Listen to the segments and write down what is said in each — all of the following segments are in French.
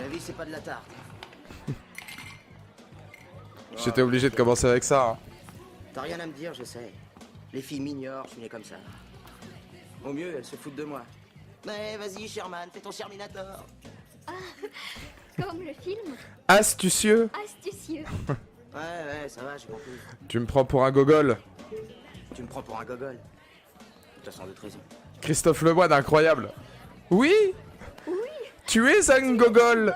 La vie, c'est pas de la tarte. J'étais obligé de commencer avec ça. Hein. T'as rien à me dire, je sais. Les filles m'ignorent, je suis né comme ça. Au mieux, elles se foutent de moi. Mais vas-y, Sherman, fais ton Terminator. Comme le film Astucieux. Astucieux. Ouais, ça va, j'ai compris. Tu me prends pour un gogol. Tu me prends pour un gogol. De toute façon, de raison. Christophe Lemoine, incroyable. Oui. Oui. Tu es un gogol.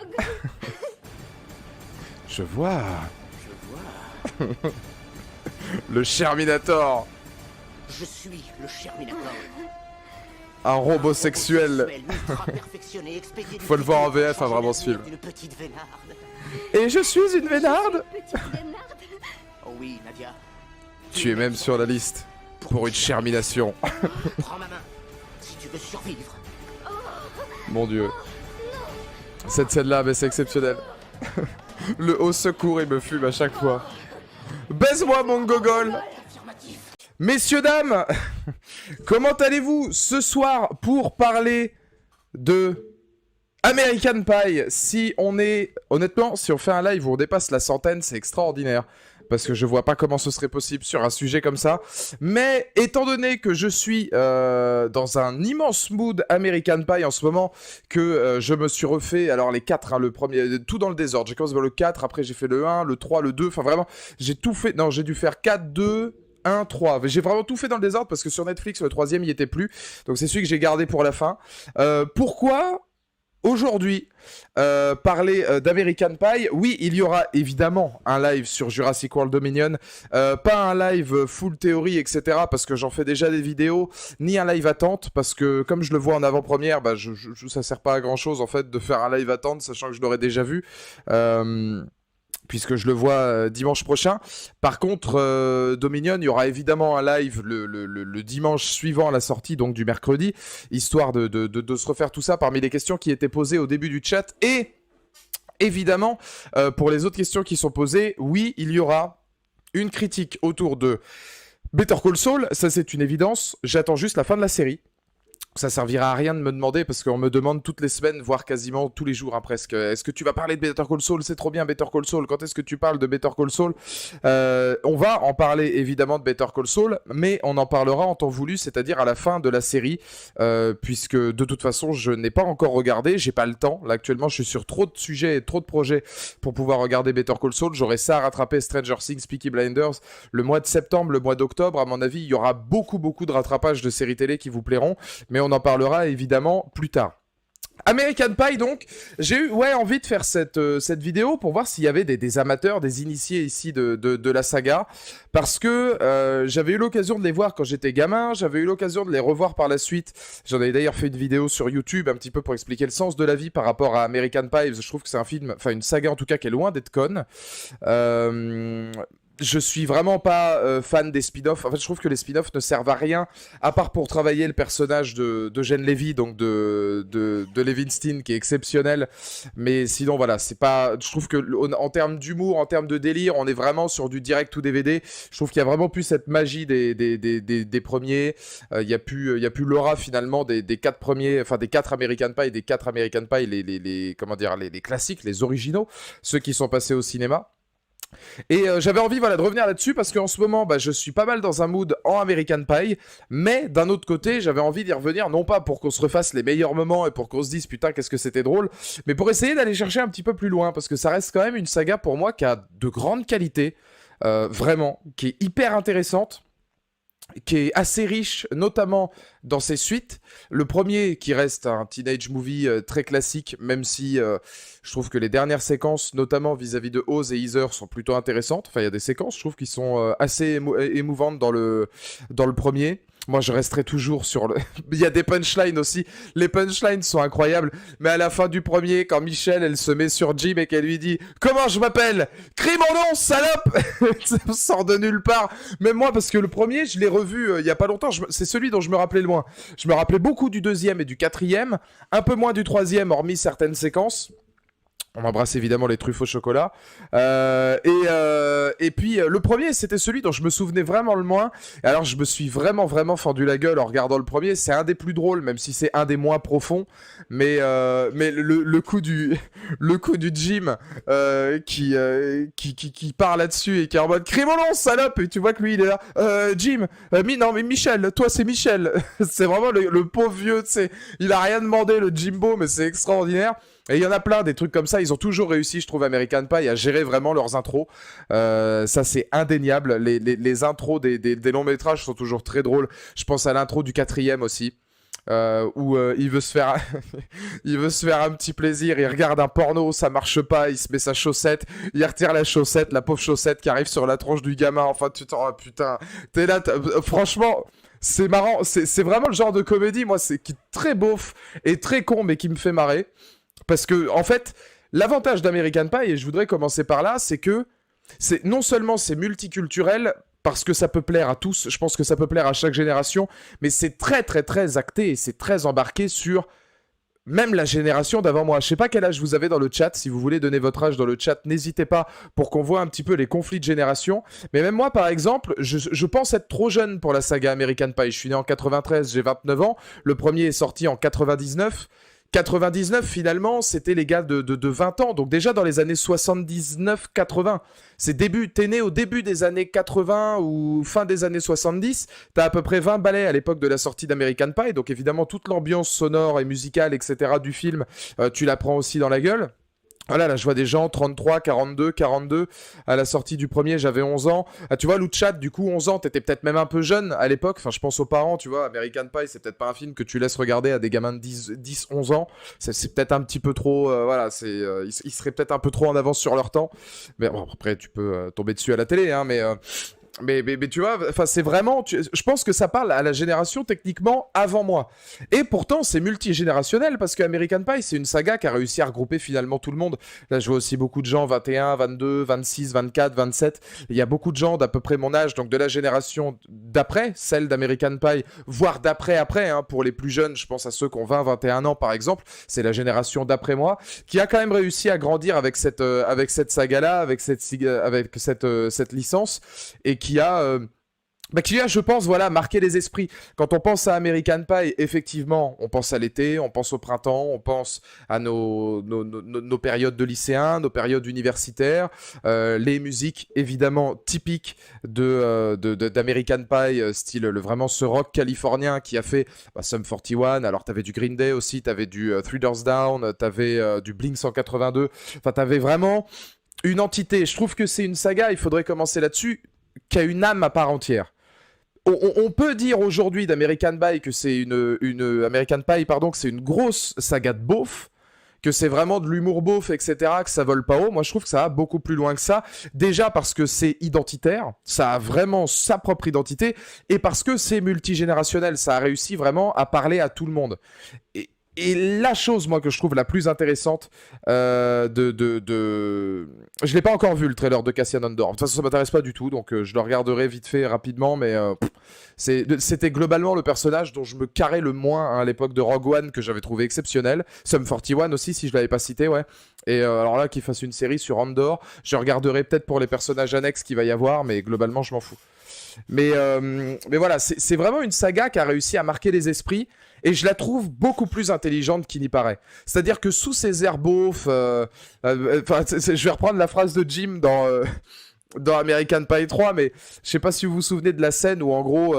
Je vois. Je vois. Le Terminator. Je suis le Terminator. Un robot sexuel. Faut le voir en VF, hein, vraiment, ce film. Une petite vénarde. Et je suis une vénarde. Petite vénarde. Oh oui, Nadia. Tu es même sur la liste. Pour une Termination. Prends ma main, si tu veux survivre. Mon dieu. Cette scène-là, mais c'est exceptionnel. Le haut secours, il me fume à chaque fois. Baise-moi, mon gogol. Affirmatif. Messieurs, dames, comment allez-vous ce soir pour parler de American Pie? Si on est... Honnêtement, si on fait un live où on dépasse la centaine, c'est extraordinaire. Parce que je vois pas comment ce serait possible sur un sujet comme ça. Mais étant donné que je suis dans un immense mood American Pie en ce moment, que je me suis refait, alors les 4, hein, le premier, tout dans le désordre. J'ai commencé par le 4, après j'ai fait le 1, le 3, le 2, enfin vraiment, j'ai tout fait. Non, j'ai dû faire 4, 2... 1, 3. J'ai vraiment tout fait dans le désordre parce que sur Netflix, le troisième, il était plus. Donc c'est celui que j'ai gardé pour la fin. Pourquoi aujourd'hui parler d'American Pie? Oui, il y aura évidemment un live sur Jurassic World Dominion. Pas un live full théorie, etc. parce que j'en fais déjà des vidéos. Ni un live attente parce que comme je le vois en avant-première, bah, ça sert pas à grand-chose en fait de faire un live attente sachant que je l'aurais déjà vu. Puisque je le vois dimanche prochain. Par contre, Dominion, il y aura évidemment un live le dimanche suivant la sortie, donc du mercredi, histoire de se refaire tout ça parmi les questions qui étaient posées au début du chat. Et évidemment, pour les autres questions qui sont posées, oui, il y aura une critique autour de Better Call Saul, ça c'est une évidence. J'attends juste la fin de la série. Ça servira à rien de me demander parce qu'on me demande toutes les semaines, voire quasiment tous les jours hein, presque. Est-ce que tu vas parler de Better Call Saul? C'est trop bien Better Call Saul. Quand est-ce que tu parles de Better Call Saul? On va en parler évidemment de Better Call Saul, mais on en parlera en temps voulu, c'est-à-dire à la fin de la série, puisque de toute façon je n'ai pas encore regardé, j'ai pas le temps. Là actuellement je suis sur trop de sujets et trop de projets pour pouvoir regarder Better Call Saul. J'aurai ça à rattraper, Stranger Things, Peaky Blinders, le mois de septembre, le mois d'octobre. À mon avis, il y aura beaucoup de rattrapages de séries télé qui vous plairont, mais on en parlera évidemment plus tard. American Pie donc, j'ai eu envie de faire cette vidéo pour voir s'il y avait des amateurs, des initiés ici de la saga, parce que j'avais eu l'occasion de les voir quand j'étais gamin, j'avais eu l'occasion de les revoir par la suite, j'en avais d'ailleurs fait une vidéo sur YouTube un petit peu pour expliquer le sens de la vie par rapport à American Pie, je trouve que c'est un film, enfin une saga en tout cas qui est loin d'être conne. Je suis vraiment pas fan des spin-offs. En fait, je trouve que les spin-offs ne servent à rien, à part pour travailler le personnage d'Eugène Levy, donc de Levinstein, qui est exceptionnel. Mais sinon, voilà, c'est pas. Je trouve que en termes d'humour, en termes de délire, on est vraiment sur du direct ou DVD. Je trouve qu'il y a vraiment plus cette magie des premiers. Il y a plus l'aura finalement des 4 premiers, enfin des 4 American Pie, des 4 American Pie, les classiques, les originaux, ceux qui sont passés au cinéma. Et j'avais envie de revenir là-dessus parce qu'en ce moment je suis pas mal dans un mood en American Pie, mais d'un autre côté j'avais envie d'y revenir, non pas pour qu'on se refasse les meilleurs moments et pour qu'on se dise putain qu'est-ce que c'était drôle, mais pour essayer d'aller chercher un petit peu plus loin parce que ça reste quand même une saga pour moi qui a de grandes qualités, vraiment, qui est hyper intéressante, qui est assez riche, notamment dans ses suites. Le premier qui reste un teenage movie très classique, même si je trouve que les dernières séquences, notamment vis-à-vis de Oz et Heather, sont plutôt intéressantes. Enfin, il y a des séquences, je trouve, qui sont assez émouvantes dans le premier. Moi, je resterai toujours sur le... Il y a des punchlines aussi. Les punchlines sont incroyables. Mais à la fin du premier, quand Michelle, elle se met sur Jim et qu'elle lui dit « Comment je m'appelle ? Crie mon nom, salope !» Ça sort de nulle part. Même moi, parce que le premier, je l'ai revu il y a pas longtemps. C'est celui dont je me rappelais le moins. Je me rappelais beaucoup du deuxième et du quatrième. Un peu moins du troisième, hormis certaines séquences. On embrasse évidemment les truffes au chocolat. Et puis, le premier, c'était celui dont je me souvenais vraiment le moins. Et alors, je me suis vraiment fendu la gueule en regardant le premier. C'est un des plus drôles, même si c'est un des moins profonds. Mais le coup du Jim qui part là-dessus et qui est en mode « Crie mon nom, salope !» Et tu vois que lui, il est là « Jim, non mais Michel, toi c'est Michel !» C'est vraiment le pauvre vieux, tu sais. Il a rien demandé, le Jimbo, mais c'est extraordinaire. Et il y en a plein, des trucs comme ça. Ils ont toujours réussi, je trouve, American Pie, à gérer vraiment leurs intros. Ça, c'est indéniable. Les intros des longs métrages sont toujours très drôles. Je pense à l'intro du 4e aussi. Où il veut se faire il veut se faire un petit plaisir, il regarde un porno, ça marche pas, il se met sa chaussette, il retire la chaussette, la pauvre chaussette qui arrive sur la tronche du gamin. Enfin, tu t'en... putain, t'es là, franchement... C'est marrant, c'est vraiment le genre de comédie, moi, qui est très beauf et très con, mais qui me fait marrer. Parce que, en fait, l'avantage d'American Pie, et je voudrais commencer par là, c'est que non seulement c'est multiculturel, parce que ça peut plaire à tous, je pense que ça peut plaire à chaque génération, mais c'est très acté et c'est très embarqué sur même la génération d'avant moi. Je sais pas quel âge vous avez dans le chat, si vous voulez donner votre âge dans le chat, n'hésitez pas pour qu'on voit un petit peu les conflits de génération. Mais même moi, par exemple, je pense être trop jeune pour la saga American Pie. Je suis né en 93, j'ai 29 ans, le premier est sorti en 99. 99, finalement, c'était les gars de 20 ans. Donc déjà dans les années 79-80. T'es né au début des années 80 ou fin des années 70. T'as à peu près 20 balais à l'époque de la sortie d'American Pie. Donc évidemment, toute l'ambiance sonore et musicale, etc. du film, tu la prends aussi dans la gueule. Voilà, là, je vois des gens, 33, 42. À la sortie du premier, j'avais 11 ans. Ah, tu vois, Louchat, du coup, 11 ans, t'étais peut-être même un peu jeune à l'époque. Enfin, je pense aux parents, tu vois. American Pie, c'est peut-être pas un film que tu laisses regarder à des gamins de 10 11 ans. C'est peut-être un petit peu trop... voilà, ils seraient peut-être un peu trop en avance sur leur temps. Mais bon, après, tu peux tomber dessus à la télé, hein, mais tu vois, enfin c'est vraiment, je pense que ça parle à la génération techniquement avant moi. Et pourtant c'est multigénérationnel parce que American Pie c'est une saga qui a réussi à regrouper finalement tout le monde. Là je vois aussi beaucoup de gens 21, 22, 26, 24, 27. Il y a beaucoup de gens d'à peu près mon âge, donc de la génération d'après, celle d'American Pie, voire d'après hein, pour les plus jeunes, je pense à ceux qui ont 20, 21 ans par exemple. C'est la génération d'après moi qui a quand même réussi à grandir avec cette saga-là, avec cette licence et qui a, je pense, voilà, marqué les esprits. Quand on pense à American Pie, effectivement, on pense à l'été, on pense au printemps, on pense à nos périodes de lycéens, nos périodes universitaires, les musiques, évidemment, typiques d'American Pie, style vraiment ce rock californien qui a fait Sum 41, alors t'avais du Green Day aussi, t'avais du Three Doors Down, t'avais du Blink 182, enfin t'avais vraiment une entité. Je trouve que c'est une saga, il faudrait commencer là-dessus, qui a une âme à part entière. On peut dire aujourd'hui d'American Pie que c'est American Pie, pardon, que c'est une grosse saga de beauf, que c'est vraiment de l'humour beauf, etc., que ça vole pas haut. Moi, je trouve que ça va beaucoup plus loin que ça. Déjà parce que c'est identitaire, ça a vraiment sa propre identité, et parce que c'est multigénérationnel, ça a réussi vraiment à parler à tout le monde. Et la chose, moi, que je trouve la plus intéressante Je l'ai pas encore vu, le trailer de Cassian Andor. De toute façon, ça m'intéresse pas du tout, donc je le regarderai vite fait, rapidement, mais c'était globalement le personnage dont je me carrais le moins hein, à l'époque de Rogue One, que j'avais trouvé exceptionnel. Sum 41 aussi, si je l'avais pas cité, ouais. Et alors là, qu'il fasse une série sur Andor, je regarderai peut-être pour les personnages annexes qu'il va y avoir, mais globalement, je m'en fous. Mais voilà, c'est vraiment une saga qui a réussi à marquer les esprits. Et je la trouve beaucoup plus intelligente qu'il n'y paraît. C'est-à-dire que sous ses airs beaufs... je vais reprendre la phrase de Jim dans American Pie 3, mais je sais pas si vous vous souvenez de la scène où en gros...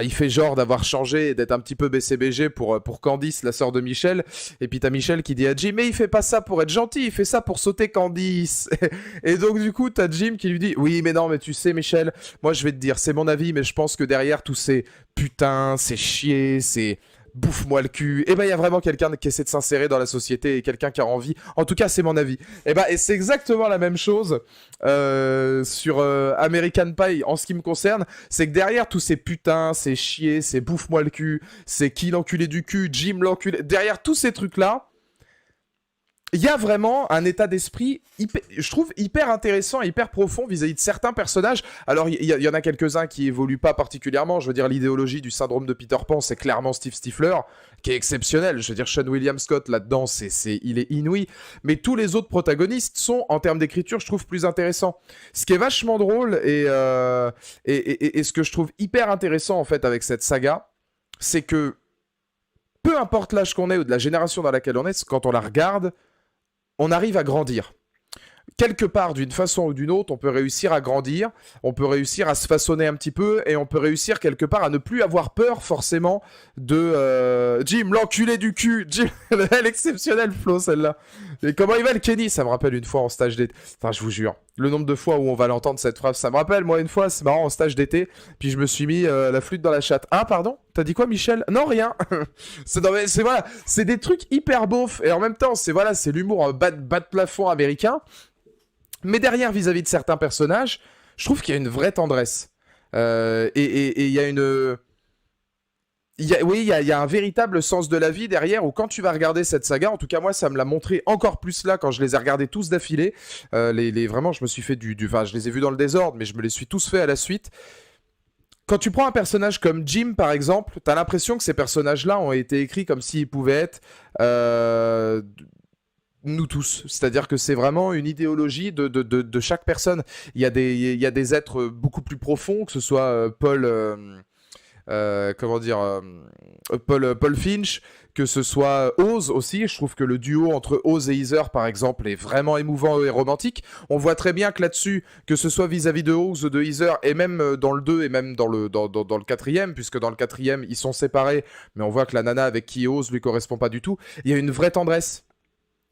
il fait genre d'avoir changé et d'être un petit peu BCBG pour Candice, la sœur de Michel. Et puis t'as Michel qui dit à Jim, mais il fait pas ça pour être gentil, il fait ça pour sauter Candice. Et donc du coup t'as Jim qui lui dit, oui mais non mais tu sais Michel, moi je vais te dire, c'est mon avis, mais je pense que derrière tous ces putain, c'est chier, c'est... bouffe-moi le cul. Et ben il y a vraiment quelqu'un qui essaie de s'insérer dans la société et quelqu'un qui a envie. En tout cas, c'est mon avis. Et c'est exactement la même chose sur American Pie en ce qui me concerne. C'est que derrière tous ces putains, ces chier, ces bouffe-moi le cul, c'est qui l'enculé du cul, Jim l'enculé. Derrière tous ces trucs-là, il y a vraiment un état d'esprit, je trouve, hyper intéressant, hyper profond vis-à-vis de certains personnages. Alors, il y en a quelques-uns qui évoluent pas particulièrement. Je veux dire, l'idéologie du syndrome de Peter Pan, c'est clairement Steve Stifler, qui est exceptionnel. Je veux dire, Sean William Scott, là-dedans, il est inouï. Mais tous les autres protagonistes sont, en termes d'écriture, je trouve, plus intéressants. Ce qui est vachement drôle et ce que je trouve hyper intéressant, en fait, avec cette saga, c'est que, peu importe l'âge qu'on est ou de la génération dans laquelle on est, quand on la regarde, on arrive à grandir. Quelque part, d'une façon ou d'une autre, on peut réussir à grandir, on peut réussir à se façonner un petit peu, et on peut réussir quelque part à ne plus avoir peur forcément de Jim, l'enculé du cul. Jim, elle est exceptionnelle, Flo, celle-là. Et comment il va le Kenny? Ça me rappelle une fois en stage d'été. Enfin, je vous jure, le nombre de fois où on va l'entendre cette phrase, ça me rappelle, moi, une fois, c'est marrant, en stage d'été, puis je me suis mis la flûte dans la chatte. Ah, pardon? T'as dit quoi, Michel? Non, rien. Voilà, c'est des trucs hyper beaufs, et en même temps, c'est l'humour bas de plafond américain. Mais derrière, vis-à-vis de certains personnages, je trouve qu'il y a une vraie tendresse. Et il y a une... Il y a un véritable sens de la vie derrière, où quand tu vas regarder cette saga, en tout cas moi ça me l'a montré encore plus là quand je les ai regardés tous d'affilée. Vraiment, je me suis fait enfin, je les ai vus dans le désordre, mais je me les suis tous fait à la suite. Quand tu prends un personnage comme Jim, par exemple, t'as l'impression que ces personnages-là ont été écrits comme s'ils pouvaient être... nous tous, c'est-à-dire que c'est vraiment une idéologie de chaque personne. Il y a des êtres beaucoup plus profonds, que ce soit Paul Finch, que ce soit Oz aussi. Je trouve que le duo entre Oz et Heather, par exemple, est vraiment émouvant et romantique. On voit très bien que là-dessus, que ce soit vis-à-vis de Oz ou de Heather, et même dans le 2 et même dans le 4e, puisque dans le 4e, ils sont séparés, mais on voit que la nana avec qui Oz lui correspond pas du tout. Il y a une vraie tendresse.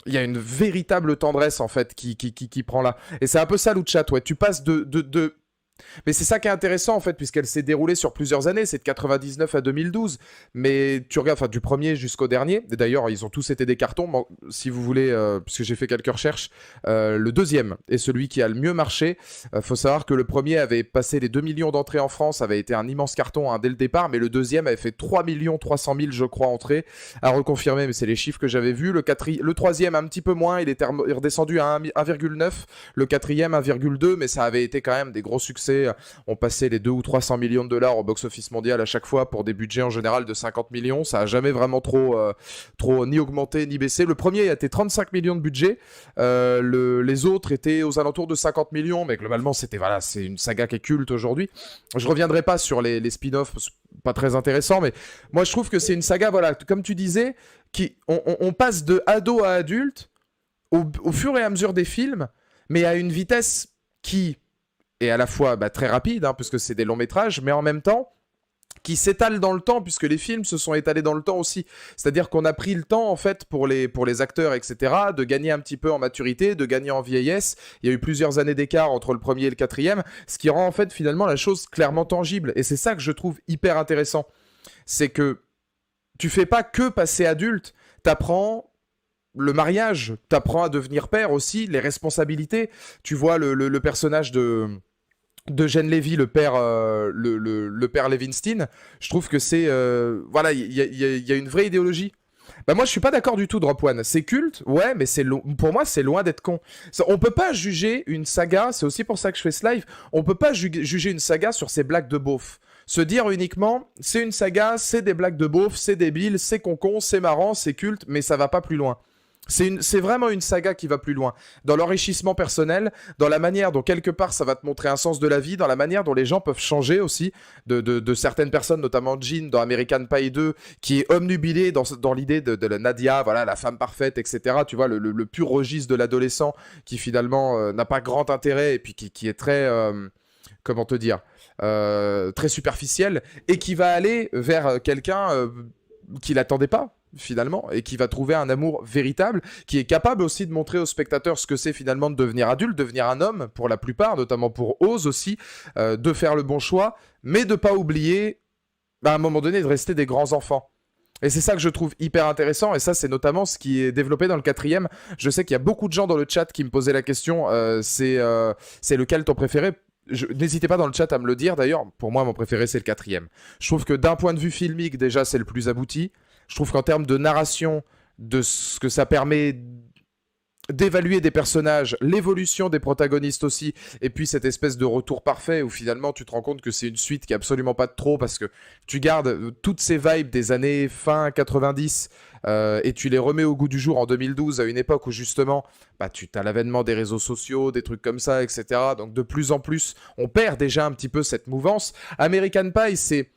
Il y a une véritable tendresse, en fait, qui prend là. Et c'est un peu ça, Luchat, ouais. Tu passes Mais c'est ça qui est intéressant, en fait, puisqu'elle s'est déroulée sur plusieurs années. C'est de 99 à 2012. Mais tu regardes, enfin, du premier jusqu'au dernier. Et d'ailleurs, ils ont tous été des cartons. Bon, si vous voulez, puisque j'ai fait quelques recherches, le deuxième est celui qui a le mieux marché. Faut savoir que le premier avait passé les 2 millions d'entrées en France, avait été un immense carton dès le départ. Mais le deuxième avait fait 3 300 000, je crois, entrées. À reconfirmer, mais c'est les chiffres que j'avais vus. Le troisième, un petit peu moins. Il était redescendu à 1,9. Le quatrième, 1,2. Mais ça avait été quand même des gros succès. On passait les 200 ou 300 millions de dollars au box-office mondial à chaque fois pour des budgets en général de 50 millions. Ça a jamais vraiment trop ni augmenté ni baissé. Le premier a été 35 millions de budget. Les autres étaient aux alentours de 50 millions. Mais globalement, c'est une saga qui est culte aujourd'hui. Je reviendrai pas sur les spin-offs, pas très intéressant. Mais moi, je trouve que c'est une saga, voilà, comme tu disais, on passe de ado à adulte au fur et à mesure des films, mais à une vitesse qui... et à la fois très rapide, puisque c'est des longs métrages, mais en même temps, qui s'étale dans le temps, puisque les films se sont étalés dans le temps aussi. C'est-à-dire qu'on a pris le temps, en fait, pour les acteurs, etc., de gagner un petit peu en maturité, de gagner en vieillesse. Il y a eu plusieurs années d'écart entre le premier et le quatrième, ce qui rend, en fait, finalement, la chose clairement tangible. Et c'est ça que je trouve hyper intéressant. C'est que tu fais pas que passer adulte, t'apprends... le mariage, t'apprends à devenir père aussi, les responsabilités. Tu vois le personnage de Gene Levy, le père Levinstein. Je trouve que c'est voilà, il y a une vraie idéologie. Bah moi je suis pas d'accord du tout, Drop One. C'est culte, ouais, mais pour moi c'est loin d'être con. On peut pas juger une saga, c'est aussi pour ça que je fais ce live. On peut pas juger une saga sur ses blagues de beauf. Se dire uniquement, c'est une saga, c'est des blagues de beauf, c'est débile, c'est concon, c'est marrant, c'est culte, mais ça va pas plus loin. C'est vraiment une saga qui va plus loin. Dans l'enrichissement personnel, dans la manière dont quelque part ça va te montrer un sens de la vie, dans la manière dont les gens peuvent changer aussi, de certaines personnes, notamment Jean dans American Pie 2, qui est omnubilé dans l'idée de la Nadia, voilà, la femme parfaite, etc. Tu vois, le pur registre de l'adolescent qui finalement n'a pas grand intérêt et puis qui est très... comment te dire, très superficiel, et qui va aller vers quelqu'un qui l'attendait pas, finalement, et qui va trouver un amour véritable, qui est capable aussi de montrer aux spectateurs ce que c'est finalement de devenir adulte, devenir un homme, pour la plupart, notamment pour Oz aussi, de faire le bon choix, mais de pas oublier, à un moment donné, de rester des grands enfants. Et c'est ça que je trouve hyper intéressant, et ça c'est notamment ce qui est développé dans le quatrième. Je sais qu'il y a beaucoup de gens dans le chat qui me posaient la question, c'est lequel ton préféré? N'hésitez pas dans le chat à me le dire. D'ailleurs, pour moi, mon préféré, c'est le quatrième. Je trouve que d'un point de vue filmique, déjà, c'est le plus abouti. Je trouve qu'en termes de narration, de ce que ça permet d'évaluer des personnages, l'évolution des protagonistes aussi, et puis cette espèce de retour parfait où finalement tu te rends compte que c'est une suite qui a absolument pas de trop parce que tu gardes toutes ces vibes des années fin 90 et tu les remets au goût du jour en 2012 à une époque où justement bah, tu as l'avènement des réseaux sociaux, des trucs comme ça, etc. Donc de plus en plus, on perd déjà un petit peu cette mouvance. American Pie, c'est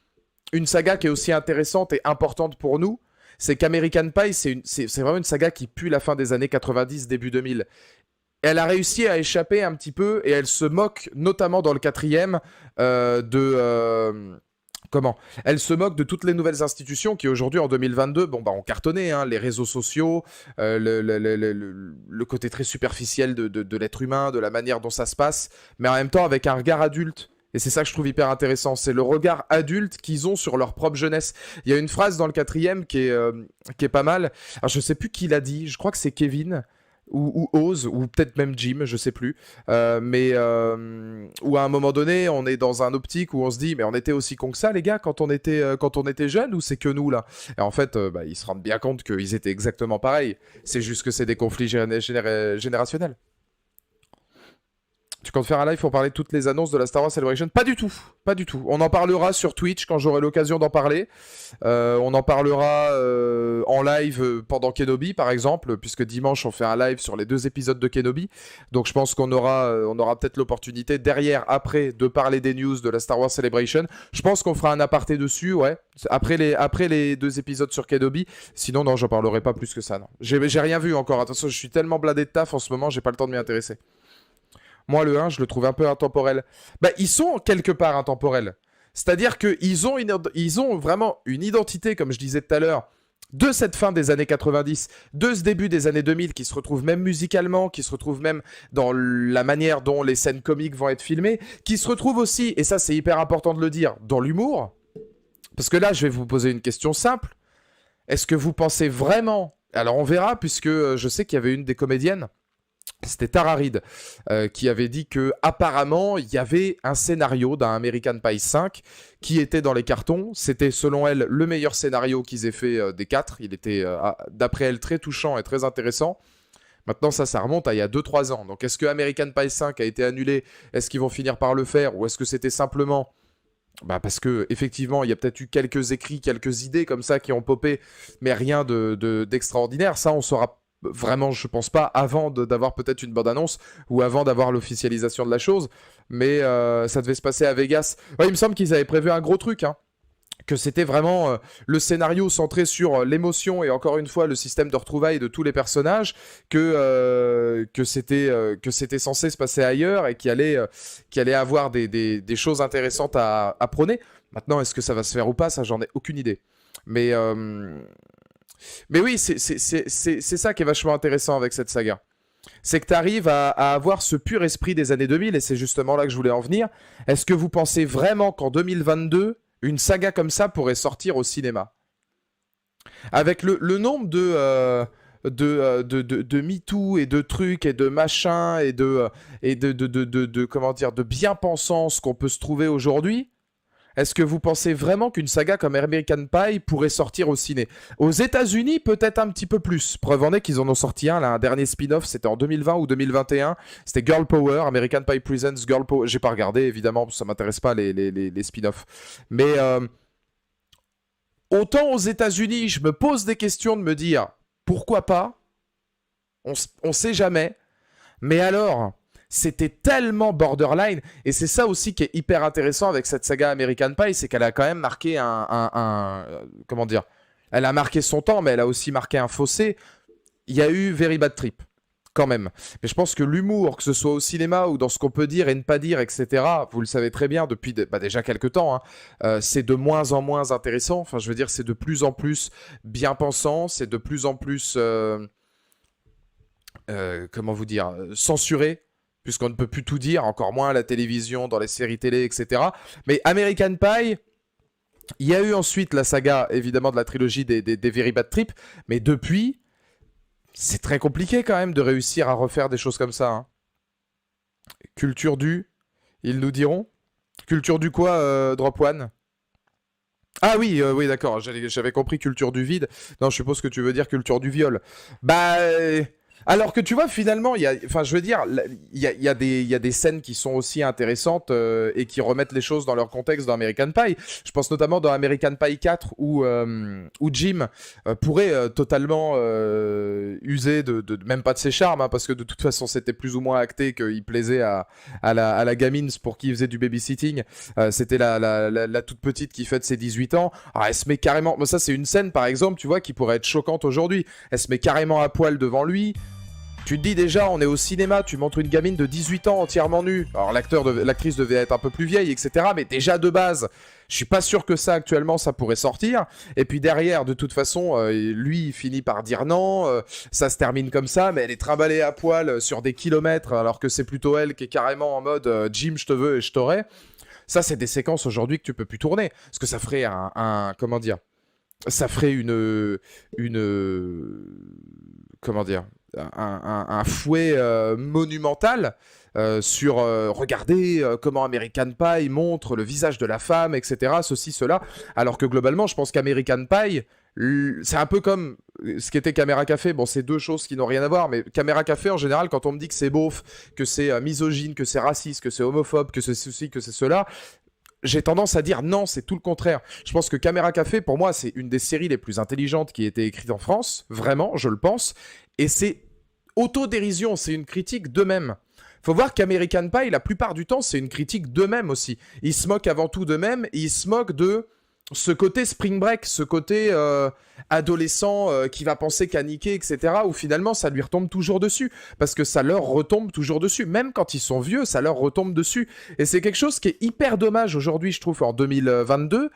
une saga qui est aussi intéressante et importante pour nous, c'est qu'American Pie, c'est vraiment une saga qui pue la fin des années 90, début 2000. Elle a réussi à échapper un petit peu et elle se moque, notamment dans le quatrième, comment elle se moque de toutes les nouvelles institutions qui aujourd'hui, en 2022, bon, bah, ont cartonné, hein, les réseaux sociaux, le côté très superficiel de l'être humain, de la manière dont ça se passe, mais en même temps avec un regard adulte. Et c'est ça que je trouve hyper intéressant, c'est le regard adulte qu'ils ont sur leur propre jeunesse. Il y a une phrase dans le quatrième qui est pas mal. Alors je sais plus qui l'a dit, je crois que c'est Kevin ou Oz, ou peut-être même Jim, je sais plus. Mais où à un moment donné, on est dans un optique où on se dit, mais on était aussi cons que ça, les gars, quand on était jeunes, ou c'est que nous là? Et en fait, bah, ils se rendent bien compte qu'ils étaient exactement pareils. C'est juste que c'est des conflits générationnels. Tu comptes faire un live pour parler de toutes les annonces de la Star Wars Celebration? Pas du tout, pas du tout. On en parlera sur Twitch quand j'aurai l'occasion d'en parler. On en parlera en live pendant Kenobi, par exemple, puisque dimanche on fait un live sur les 2 épisodes de Kenobi. Donc je pense qu'on aura peut-être l'opportunité derrière, après, de parler des news de la Star Wars Celebration. Je pense qu'on fera un aparté dessus, ouais. Après les 2 épisodes sur Kenobi. Sinon, non, j'en parlerai pas plus que ça, non. J'ai rien vu encore. Attention, je suis tellement bladé de taf en ce moment, j'ai pas le temps de m'y intéresser. Moi, le 1, je le trouve un peu intemporel. Bah, ils sont quelque part intemporels. C'est-à-dire qu'ils ont vraiment une identité, comme je disais tout à l'heure, de cette fin des années 90, de ce début des années 2000, qui se retrouve même musicalement, qui se retrouve même dans la manière dont les scènes comiques vont être filmées, qui se retrouve aussi, et ça c'est hyper important de le dire, dans l'humour. Parce que là, je vais vous poser une question simple. Est-ce que vous pensez vraiment... Alors on verra, puisque je sais qu'il y avait une des comédiennes, c'était Tara Reid qui avait dit que apparemment il y avait un scénario d'un American Pie 5 qui était dans les cartons. C'était selon elle le meilleur scénario qu'ils aient fait des 4. Il était d'après elle très touchant et très intéressant. Maintenant ça remonte à il y a 2-3 ans. Donc est-ce que American Pie 5 a été annulé? Est-ce qu'ils vont finir par le faire? Ou est-ce que c'était simplement... Bah parce que effectivement il y a peut-être eu quelques écrits, quelques idées comme ça qui ont popé, mais rien d'extraordinaire. Ça on saura vraiment, je pense pas, avant d'avoir peut-être une bande-annonce ou avant d'avoir l'officialisation de la chose. Mais ça devait se passer à Vegas. Ouais, il me semble qu'ils avaient prévu un gros truc, hein. Que c'était vraiment le scénario centré sur l'émotion et encore une fois le système de retrouvailles de tous les personnages, que c'était censé se passer ailleurs et qu'il allait avoir des choses intéressantes à prôner. Maintenant, est-ce que ça va se faire ou pas? Ça, j'en ai aucune idée. Mais oui, c'est ça qui est vachement intéressant avec cette saga. C'est que tu arrives à avoir ce pur esprit des années 2000, et c'est justement là que je voulais en venir. Est-ce que vous pensez vraiment qu'en 2022, une saga comme ça pourrait sortir au cinéma? Avec le nombre de MeToo et de trucs et de machins et comment dire, de bien-pensance qu'on peut se trouver aujourd'hui, est-ce que vous pensez vraiment qu'une saga comme American Pie pourrait sortir au ciné? Aux États-Unis, peut-être un petit peu plus. Preuve en est qu'ils en ont sorti un, là, un dernier spin-off, c'était en 2020 ou 2021. C'était Girl Power, American Pie Presents Girl Power. J'ai pas regardé, évidemment, ça m'intéresse pas les spin-offs. Mais autant aux États-Unis, je me pose des questions de me dire pourquoi pas? On sait jamais. Mais alors, c'était tellement borderline, et c'est ça aussi qui est hyper intéressant avec cette saga American Pie, c'est qu'elle a quand même marqué comment dire, elle a marqué son temps, mais elle a aussi marqué un fossé. Il y a eu Very Bad Trip, quand même. Mais je pense que l'humour, que ce soit au cinéma ou dans ce qu'on peut dire et ne pas dire, etc., vous le savez très bien depuis déjà quelques temps, hein, c'est de moins en moins intéressant. Enfin, je veux dire, c'est de plus en plus bien pensant, c'est de plus en plus, comment vous dire, censuré, puisqu'on ne peut plus tout dire, encore moins à la télévision, dans les séries télé, etc. Mais American Pie, il y a eu ensuite la saga, évidemment, de la trilogie des Very Bad Trip, mais depuis, c'est très compliqué quand même de réussir à refaire des choses comme ça, hein. Culture du, ils nous diront. Culture du quoi, Drop One? Ah oui, oui, d'accord, j'avais compris culture du vide. Non, je suppose que tu veux dire culture du viol. Bah... Alors que tu vois, finalement, enfin, je veux dire, il y a des scènes qui sont aussi intéressantes et qui remettent les choses dans leur contexte dans American Pie. Je pense notamment dans American Pie 4 où Jim pourrait totalement user même pas de ses charmes, hein, parce que de toute façon, c'était plus ou moins acté qu'il plaisait à la gamine pour qui il faisait du babysitting. C'était la toute petite qui fête ses 18 ans. Alors, elle se met carrément... Bon, ça, c'est une scène, par exemple, tu vois, qui pourrait être choquante aujourd'hui. Elle se met carrément à poil devant lui. Tu te dis déjà, on est au cinéma, tu montres une gamine de 18 ans entièrement nue. Alors l'actrice devait être un peu plus vieille, etc. Mais déjà de base, je suis pas sûr que ça actuellement, ça pourrait sortir. Et puis derrière, de toute façon, lui, il finit par dire non. Ça se termine comme ça, mais elle est trimballée à poil sur des kilomètres, alors que c'est plutôt elle qui est carrément en mode Jim, je te veux et je t'aurai. Ça, c'est des séquences aujourd'hui que tu peux plus tourner. Parce que ça ferait comment dire, ça ferait comment dire, un fouet monumental sur regardez comment American Pie montre le visage de la femme, etc. Ceci, cela. Alors que globalement, je pense qu'American Pie, c'est un peu comme ce qu'était Caméra Café. Bon, c'est deux choses qui n'ont rien à voir, mais Caméra Café, en général, quand on me dit que c'est beauf, que c'est misogyne, que c'est raciste, que c'est homophobe, que c'est ceci, que c'est cela, j'ai tendance à dire non, c'est tout le contraire. Je pense que Caméra Café, pour moi, c'est une des séries les plus intelligentes qui a été écrite en France. Vraiment, je le pense. Et c'est autodérision, c'est une critique d'eux-mêmes. Faut voir qu'American Pie, la plupart du temps, c'est une critique d'eux-mêmes aussi. Ils se moquent avant tout d'eux-mêmes et ils se moquent de ce côté Spring Break, ce côté adolescent qui va penser qu'à niquer, etc. Où finalement, ça lui retombe toujours dessus. Parce que ça leur retombe toujours dessus. Même quand ils sont vieux, ça leur retombe dessus. Et c'est quelque chose qui est hyper dommage aujourd'hui, je trouve, en 2022.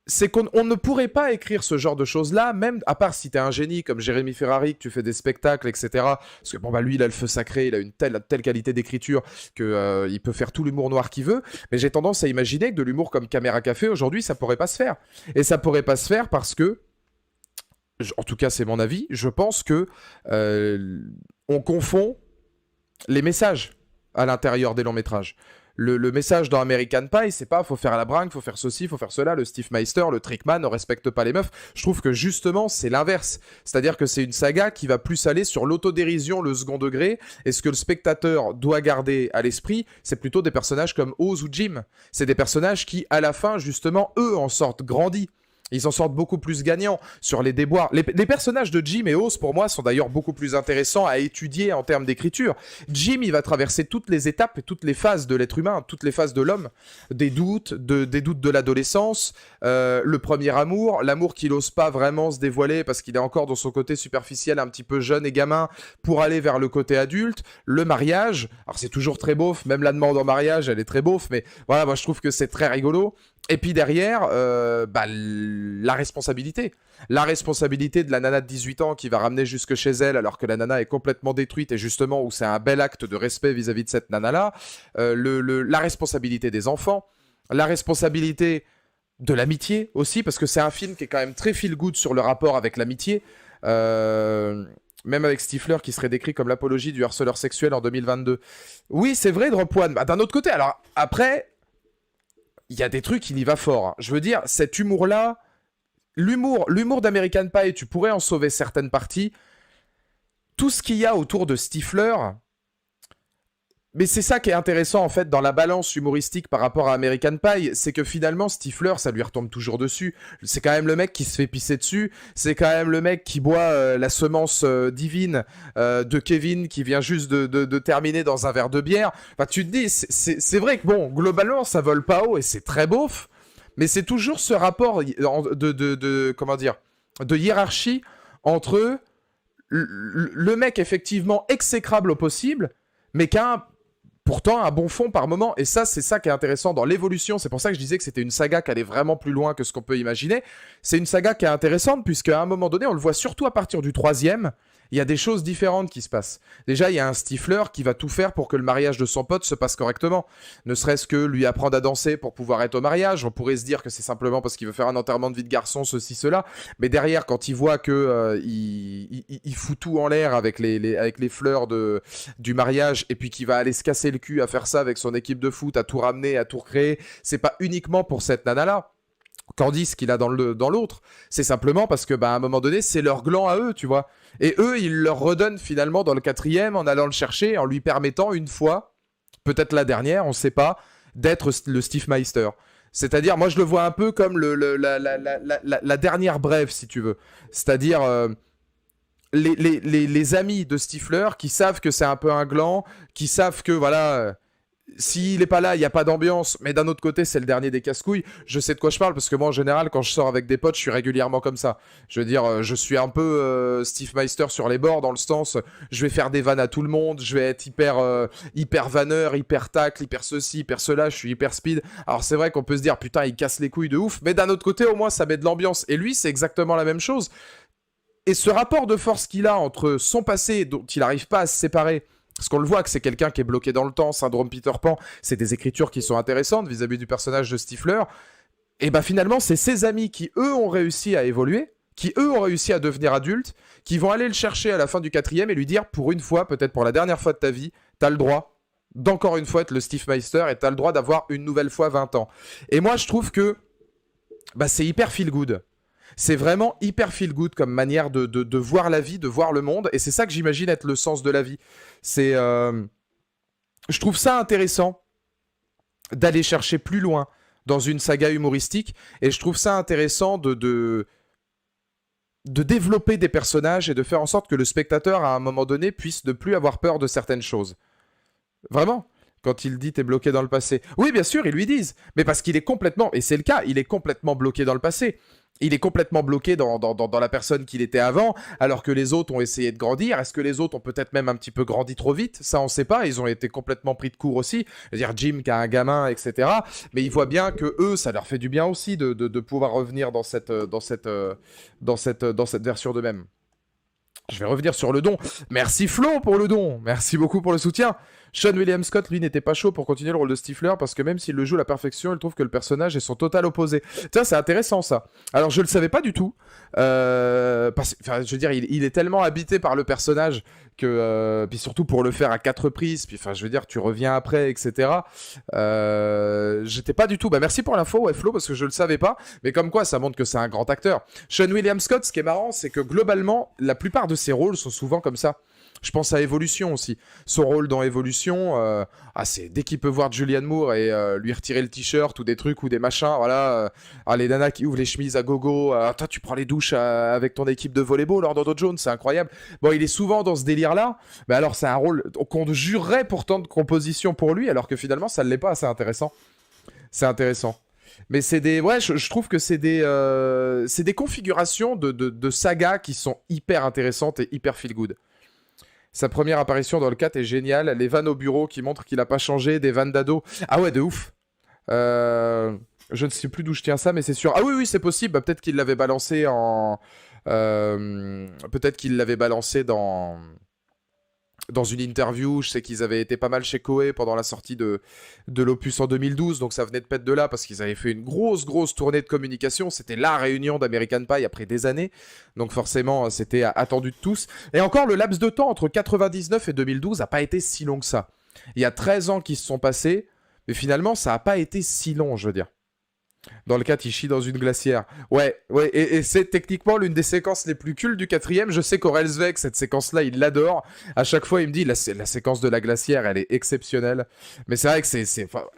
C'est qu'on ne pourrait pas écrire ce genre de choses-là, même à part si t'es un génie comme Jérémy Ferrari, que tu fais des spectacles, etc. Parce que bon bah lui, il a le feu sacré, il a une telle qualité d'écriture que il peut faire tout l'humour noir qu'il veut. Mais j'ai tendance à imaginer que de l'humour comme Caméra Café aujourd'hui, ça pourrait pas se faire. Et ça pourrait pas se faire parce que, en tout cas c'est mon avis, je pense que on confond les messages à l'intérieur des longs métrages. Le message dans American Pie, c'est pas faut faire la bringue, faut faire ceci, faut faire cela, le Steve Meister, le Trickman ne respecte pas les meufs. Je trouve que justement, c'est l'inverse. C'est-à-dire que c'est une saga qui va plus aller sur l'autodérision, le second degré, et ce que le spectateur doit garder à l'esprit, c'est plutôt des personnages comme Oz ou Jim. C'est des personnages qui, à la fin, justement, eux, en sortent grandis. Ils en sortent beaucoup plus gagnants sur les déboires. Les personnages de Jim et Oz, pour moi, sont d'ailleurs beaucoup plus intéressants à étudier en termes d'écriture. Jim, il va traverser toutes les étapes et toutes les phases de l'être humain, toutes les phases de l'homme. Des doutes de l'adolescence, le premier amour, l'amour qu'il n'ose pas vraiment se dévoiler parce qu'il est encore dans son côté superficiel, un petit peu jeune et gamin, pour aller vers le côté adulte, le mariage. Alors c'est toujours très beauf, même la demande en mariage, elle est très beauf, mais voilà, moi je trouve que c'est très rigolo. Et puis derrière, la responsabilité. La responsabilité de la nana de 18 ans qui va ramener jusque chez elle alors que la nana est complètement détruite et justement où c'est un bel acte de respect vis-à-vis de cette nana-là. La responsabilité des enfants. La responsabilité de l'amitié aussi, parce que c'est un film qui est quand même très feel-good sur le rapport avec l'amitié. Même avec Stifler qui serait décrit comme l'apologie du harceleur sexuel en 2022. Oui, c'est vrai, Drop One. Bah, d'un autre côté, alors après... Il y a des trucs, il y va fort. Hein. Je veux dire, cet humour-là, l'humour d'American Pie, tu pourrais en sauver certaines parties. Tout ce qu'il y a autour de Stifler, mais c'est ça qui est intéressant en fait dans la balance humoristique par rapport à American Pie, c'est que finalement Stifler, ça lui retombe toujours dessus. C'est quand même le mec qui se fait pisser dessus, c'est quand même le mec qui boit la semence divine de Kevin qui vient juste de terminer dans un verre de bière. Enfin, tu te dis, c'est vrai que bon, globalement, ça vole pas haut et c'est très beauf, mais c'est toujours ce rapport comment dire, de hiérarchie entre le mec effectivement exécrable au possible, mais qui a pourtant un bon fond par moment, et ça, c'est ça qui est intéressant dans l'évolution. C'est pour ça que je disais que c'était une saga qui allait vraiment plus loin que ce qu'on peut imaginer. C'est une saga qui est intéressante, puisqu'à un moment donné, on le voit surtout à partir du 3e, il y a des choses différentes qui se passent. Déjà, il y a un Stifler qui va tout faire pour que le mariage de son pote se passe correctement. Ne serait-ce que lui apprendre à danser pour pouvoir être au mariage. On pourrait se dire que c'est simplement parce qu'il veut faire un enterrement de vie de garçon, ceci, cela. Mais derrière, quand il voit que il fout tout en l'air avec les fleurs du mariage, et puis qu'il va aller se casser le cul à faire ça avec son équipe de foot, à tout ramener, à tout recréer, c'est pas uniquement pour cette nana-là. Candice qu'il a dans l'autre. C'est simplement parce que, bah, à un moment donné, c'est leur gland à eux, tu vois. Et eux, ils leur redonnent finalement dans le 4e en allant le chercher, en lui permettant une fois, peut-être la dernière, on sait pas, d'être le Steve Meister. C'est-à-dire, moi je le vois un peu comme la dernière brève, si tu veux. C'est-à-dire les amis de Stifler qui savent que c'est un peu un gland, qui savent que voilà, s'il est pas là, il n'y a pas d'ambiance, mais d'un autre côté, c'est le dernier des casse-couilles. Je sais de quoi je parle, parce que moi, en général, quand je sors avec des potes, je suis régulièrement comme ça. Je veux dire, je suis un peu Steve Meister sur les bords, dans le sens, je vais faire des vannes à tout le monde, je vais être hyper vanneur, hyper tacle, hyper ceci, hyper cela, je suis hyper speed. Alors c'est vrai qu'on peut se dire, putain, il casse les couilles de ouf, mais d'un autre côté, au moins, ça met de l'ambiance. Et lui, c'est exactement la même chose. Et ce rapport de force qu'il a entre son passé, dont il n'arrive pas à se séparer, parce qu'on le voit que c'est quelqu'un qui est bloqué dans le temps, syndrome Peter Pan, c'est des écritures qui sont intéressantes vis-à-vis du personnage de Stifler, et bah finalement c'est ses amis qui eux ont réussi à évoluer, qui eux ont réussi à devenir adultes, qui vont aller le chercher à la fin du 4e et lui dire pour une fois, peut-être pour la dernière fois de ta vie, t'as le droit d'encore une fois être le Steve Meister et t'as le droit d'avoir une nouvelle fois 20 ans. Et moi je trouve que bah, c'est hyper feel good. C'est vraiment hyper feel good comme manière de voir la vie, de voir le monde. Et c'est ça que j'imagine être le sens de la vie. C'est, je trouve ça intéressant d'aller chercher plus loin dans une saga humoristique. Et je trouve ça intéressant de développer des personnages et de faire en sorte que le spectateur, à un moment donné, puisse ne plus avoir peur de certaines choses. Vraiment. Quand il dit t'es bloqué dans le passé. Oui, bien sûr, ils lui disent. Mais parce qu'il est complètement, et c'est le cas, il est complètement bloqué dans le passé. Il est complètement bloqué dans la personne qu'il était avant, alors que les autres ont essayé de grandir. Est-ce que les autres ont peut-être même un petit peu grandi trop vite? Ça, on sait pas. Ils ont été complètement pris de court aussi. C'est-à-dire Jim qui a un gamin, etc. Mais il voit bien que eux, ça leur fait du bien aussi de pouvoir revenir dans cette version d'eux-mêmes. Je vais revenir sur le don. Merci Flo pour le don. Merci beaucoup pour le soutien. Sean William Scott, lui, n'était pas chaud pour continuer le rôle de Stifler parce que même s'il le joue à la perfection, il trouve que le personnage est son total opposé. Tiens, c'est intéressant ça. Alors, je le savais pas du tout. Je veux dire, il est tellement habité par le personnage que... puis surtout pour le faire à 4 reprises, puis je veux dire, tu reviens après, etc. J'étais pas du tout... Bah, merci pour l'info, ouais, Flo, parce que je le savais pas. Mais comme quoi, ça montre que c'est un grand acteur. Sean William Scott, ce qui est marrant, c'est que globalement, la plupart de ses rôles sont souvent comme ça. Je pense à Evolution aussi. Son rôle dans Evolution, c'est dès qu'il peut voir Julianne Moore et lui retirer le t-shirt ou des trucs ou des machins, voilà. Les nanas qui ouvrent les chemises à gogo. Toi, tu prends les douches avec ton équipe de volleyball, Lord Dodo Jones, c'est incroyable. Bon, il est souvent dans ce délire-là. Mais alors, c'est un rôle qu'on jurerait pourtant de composition pour lui, alors que finalement, ça ne l'est pas. C'est intéressant. C'est intéressant. Mais c'est des... Ouais, je trouve que c'est des configurations de sagas qui sont hyper intéressantes et hyper feel-good. Sa première apparition dans le 4 est géniale. Les vannes au bureau qui montrent qu'il a pas changé, des vannes d'ado. Ah ouais, de ouf. Je ne sais plus d'où je tiens ça, mais c'est sûr. Ah oui, c'est possible. Bah, peut-être qu'il l'avait balancé en... peut-être qu'il l'avait balancé dans une interview. Je sais qu'ils avaient été pas mal chez Koei pendant la sortie de l'Opus en 2012, donc ça venait de pète de là parce qu'ils avaient fait une grosse tournée de communication. C'était la réunion d'American Pie après des années, donc forcément c'était attendu de tous. Et encore, le laps de temps entre 99 et 2012 a pas été si long que ça. Il y a 13 ans qui se sont passés, mais finalement ça a pas été si long, je veux dire. Dans le 4, il chie dans une glacière. Ouais, et c'est techniquement l'une des séquences les plus cultes du 4e. Je sais qu'Aurel Zvek, cette séquence-là, il l'adore. À chaque fois, il me dit, la séquence de la glacière, elle est exceptionnelle. Mais c'est vrai que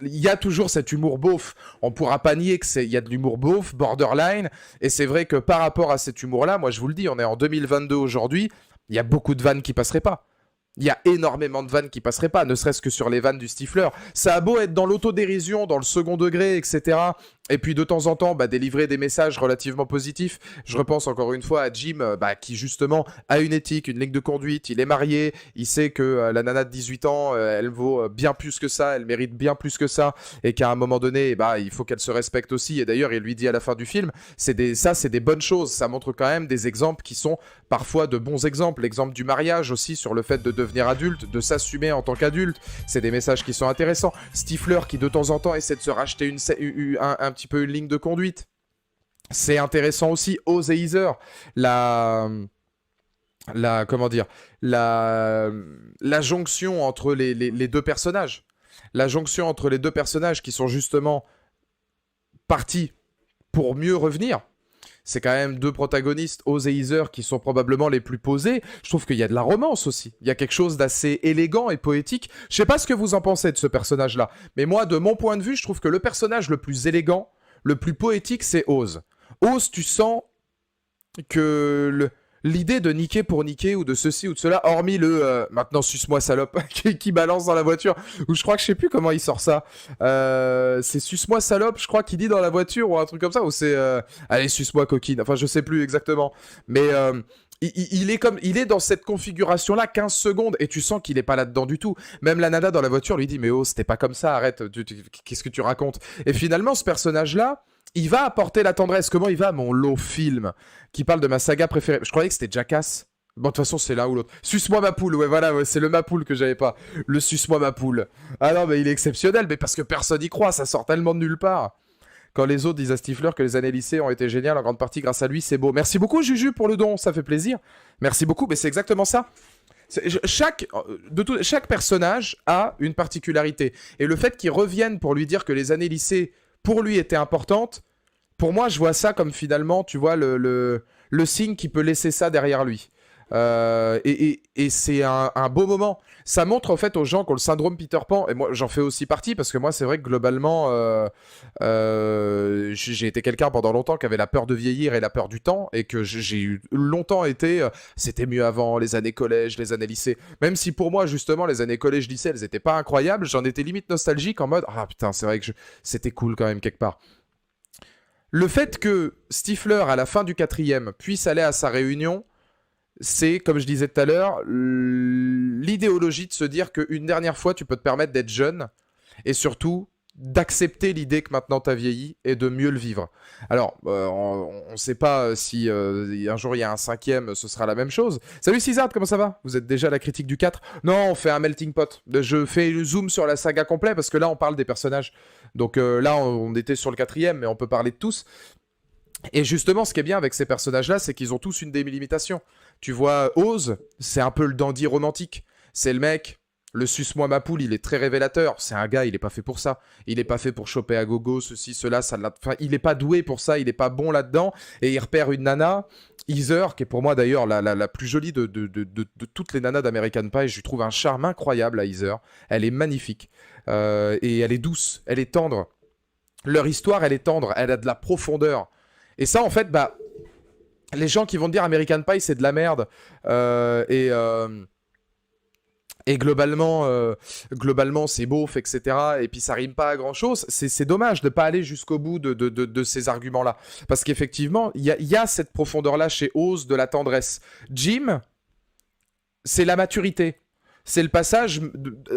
il y a toujours cet humour beauf. On pourra pas nier qu'il y a de l'humour beauf, borderline. Et c'est vrai que par rapport à cet humour-là, moi, je vous le dis, on est en 2022 aujourd'hui, il y a beaucoup de vannes qui passeraient pas. Il y a énormément de vannes qui passeraient pas, ne serait-ce que sur les vannes du Stifler. Ça a beau être dans l'autodérision, dans le second degré, etc. Et puis de temps en temps, délivrer des messages relativement positifs. Je repense encore une fois à Jim, qui justement a une éthique, une ligne de conduite. Il est marié, il sait que la nana de 18 ans, elle vaut bien plus que ça, elle mérite bien plus que ça. Et qu'à un moment donné, il faut qu'elle se respecte aussi. Et d'ailleurs, il lui dit à la fin du film, c'est des bonnes choses. Ça montre quand même des exemples qui sont parfois de bons exemples. L'exemple du mariage aussi, sur le fait de devenir adulte, de s'assumer en tant qu'adulte. C'est des messages qui sont intéressants. Stifler qui de temps en temps essaie de se racheter un petit peu une ligne de conduite. C'est intéressant aussi. Oz et Heather, comment dire, la jonction entre les deux personnages. La jonction entre les deux personnages qui sont justement partis pour mieux revenir. C'est quand même deux protagonistes, Oz et Heather, qui sont probablement les plus posés. Je trouve qu'il y a de la romance aussi. Il y a quelque chose d'assez élégant et poétique. Je sais pas ce que vous en pensez de ce personnage-là, mais moi, de mon point de vue, je trouve que le personnage le plus élégant, le plus poétique, c'est Oz. Oz, tu sens que l'idée de niquer pour niquer ou de ceci ou de cela, hormis le maintenant suce-moi salope qui balance dans la voiture, ou je crois que je sais plus comment il sort ça. C'est suce-moi salope, je crois qu'il dit dans la voiture ou un truc comme ça, ou c'est allez suce-moi coquine. Enfin, je sais plus exactement. Mais il est dans cette configuration là 15 secondes et tu sens qu'il est pas là-dedans du tout. Même la nana dans la voiture lui dit mais oh, c'était pas comme ça, arrête, qu'est-ce que tu racontes? Et finalement ce personnage là, il va apporter la tendresse. Comment il va, mon lot film qui parle de ma saga préférée? Je croyais que c'était Jackass. Bon, de toute façon, c'est l'un ou l'autre. Suce-moi ma poule, ouais, voilà, ouais, c'est le ma poule que j'avais pas. Le suce-moi ma poule. Ah non, mais il est exceptionnel, mais parce que personne y croit, ça sort tellement de nulle part. Quand les autres disent à Stifler que les années lycée ont été géniales en grande partie grâce à lui, c'est beau. Merci beaucoup, Juju, pour le don, ça fait plaisir. Merci beaucoup, mais c'est exactement ça. Chaque personnage a une particularité. Et le fait qu'ils reviennent pour lui dire que les années lycée, pour lui, étaient importantes, pour moi, je vois ça comme finalement, tu vois, le signe qui peut laisser ça derrière lui. Et c'est un beau moment. Ça montre en fait aux gens qui ont le syndrome Peter Pan, et moi j'en fais aussi partie, parce que moi c'est vrai que globalement, j'ai été quelqu'un pendant longtemps qui avait la peur de vieillir et la peur du temps, et que j'ai eu longtemps été, c'était mieux avant, les années collège, les années lycée. Même si pour moi justement les années collège-lycée, elles étaient pas incroyables, j'en étais limite nostalgique en mode, ah putain c'est vrai que c'était cool quand même quelque part. Le fait que Stifler, à la fin du 4e, puisse aller à sa réunion, c'est, comme je disais tout à l'heure, l'idéologie de se dire qu'une dernière fois, tu peux te permettre d'être jeune, et surtout d'accepter l'idée que maintenant t'as vieilli, et de mieux le vivre. Alors, on ne sait pas si un jour il y a un 5e, ce sera la même chose. Salut Cizard, comment ça va? Vous êtes déjà à la critique du 4? Non, on fait un melting pot. Je fais le zoom sur la saga complète, parce que là, on parle des personnages. Donc là, on était sur le 4e, mais on peut parler de tous. Et justement, ce qui est bien avec ces personnages-là, c'est qu'ils ont tous une délimitation. Tu vois, Oz, c'est un peu le dandy romantique. C'est le mec, le suce-moi ma poule, il est très révélateur. C'est un gars, il est pas fait pour ça. Il est pas fait pour choper à gogo, ceci, cela, ça l'a... Enfin, il est pas doué pour ça, il est pas bon là-dedans. Et il repère une nana, Heather, qui est pour moi d'ailleurs la plus jolie de toutes les nanas d'American Pie. Je lui trouve un charme incroyable à Heather. Elle est magnifique. Et elle est douce, elle est tendre. Leur histoire, elle est tendre, elle a de la profondeur. Et ça, en fait, bah, les gens qui vont dire American Pie, c'est de la merde. Et globalement, c'est beauf, etc. Et puis ça rime pas à grand chose. C'est dommage de pas aller jusqu'au bout de ces arguments-là. Parce qu'effectivement, il y a cette profondeur-là chez Oz de la tendresse. Jim, c'est la maturité. C'est le passage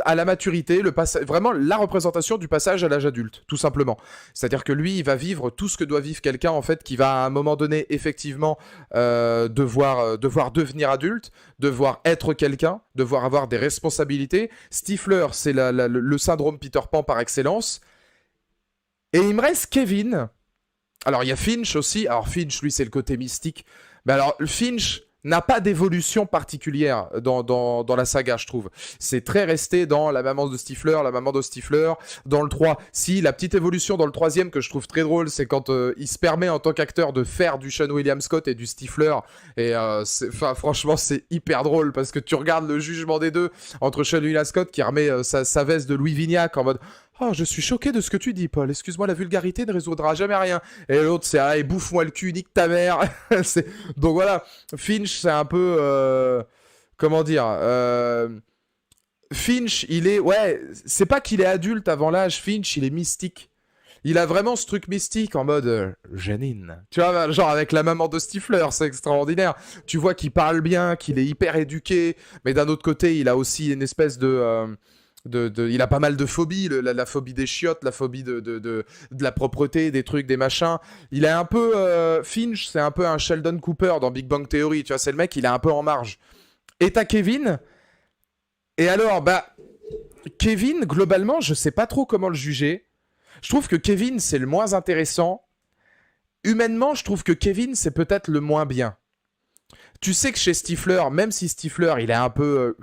à la maturité, vraiment la représentation du passage à l'âge adulte, tout simplement. C'est-à-dire que lui, il va vivre tout ce que doit vivre quelqu'un, en fait, qui va à un moment donné, effectivement, devoir devenir adulte, devoir être quelqu'un, devoir avoir des responsabilités. Stifler, c'est le syndrome Peter Pan par excellence. Et il me reste Kevin. Alors, il y a Finch aussi. Alors, Finch, lui, c'est le côté mystique. Mais alors, Finch n'a pas d'évolution particulière dans la saga, je trouve. C'est très resté dans la maman de Stifler, dans le 3. Si, la petite évolution dans le 3e que je trouve très drôle, c'est quand il se permet en tant qu'acteur de faire du Sean William Scott et du Stifler. Et franchement, c'est hyper drôle parce que tu regardes le jugement des deux entre Sean William Scott qui remet sa veste de Louis Vignac en mode... Oh, je suis choqué de ce que tu dis, Paul. Excuse-moi, la vulgarité ne résoudra jamais rien. Et l'autre, c'est allez, bouffe-moi le cul, nique ta mère. Donc voilà, Finch, c'est un peu... comment dire Finch, il est... Ouais, c'est pas qu'il est adulte avant l'âge. Finch, il est mystique. Il a vraiment ce truc mystique en mode Janine. Tu vois, genre avec la maman de Stifler, c'est extraordinaire. Tu vois qu'il parle bien, qu'il est hyper éduqué. Mais d'un autre côté, il a aussi une espèce de il a pas mal de phobies, la phobie des chiottes, la phobie de la propreté, des trucs, des machins. Il est un peu... Finch, c'est un peu un Sheldon Cooper dans Big Bang Theory, tu vois, c'est le mec, il est un peu en marge. Et t'as Kevin. Et alors, bah... Kevin, globalement, je sais pas trop comment le juger. Je trouve que Kevin, c'est le moins intéressant. Humainement, je trouve que Kevin, c'est peut-être le moins bien. Tu sais que chez Stifler, même si Stifler, il est un peu...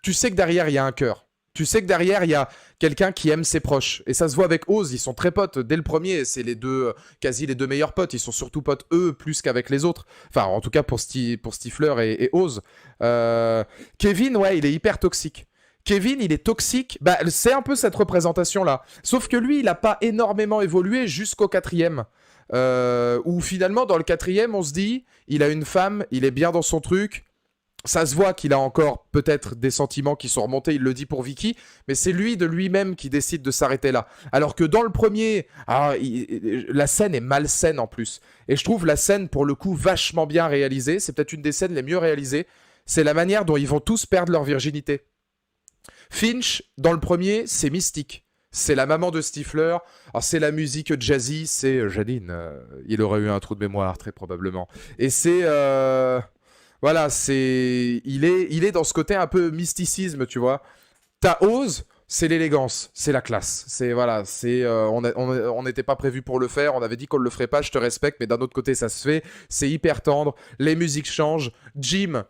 tu sais que derrière, il y a un cœur. Tu sais que derrière, il y a quelqu'un qui aime ses proches. Et ça se voit avec Oz, ils sont très potes. Dès le premier, c'est les deux, quasi les deux meilleurs potes. Ils sont surtout potes, eux, plus qu'avec les autres. Enfin, en tout cas, pour Stifler et Oz. Kevin, ouais, il est hyper toxique. Kevin, il est toxique. Bah, c'est un peu cette représentation-là. Sauf que lui, il n'a pas énormément évolué jusqu'au 4e. Où finalement, dans le 4e, on se dit, il a une femme, il est bien dans son truc. Ça se voit qu'il a encore peut-être des sentiments qui sont remontés, il le dit pour Vicky, mais c'est lui de lui-même qui décide de s'arrêter là. Alors que dans le premier, la scène est malsaine en plus. Et je trouve la scène, pour le coup, vachement bien réalisée. C'est peut-être une des scènes les mieux réalisées. C'est la manière dont ils vont tous perdre leur virginité. Finch, dans le premier, c'est mystique. C'est la maman de Stifler. Alors, c'est la musique jazzy, c'est Janine. Il aurait eu un trou de mémoire, très probablement. Et c'est... Voilà, c'est... Il est dans ce côté un peu mysticisme, tu vois. Ta Oz, c'est l'élégance, c'est la classe. C'est... Voilà, c'est... on n'était pas prévu pour le faire, on avait dit qu'on ne le ferait pas, je te respecte, mais d'un autre côté, ça se fait. C'est hyper tendre, les musiques changent. Jim...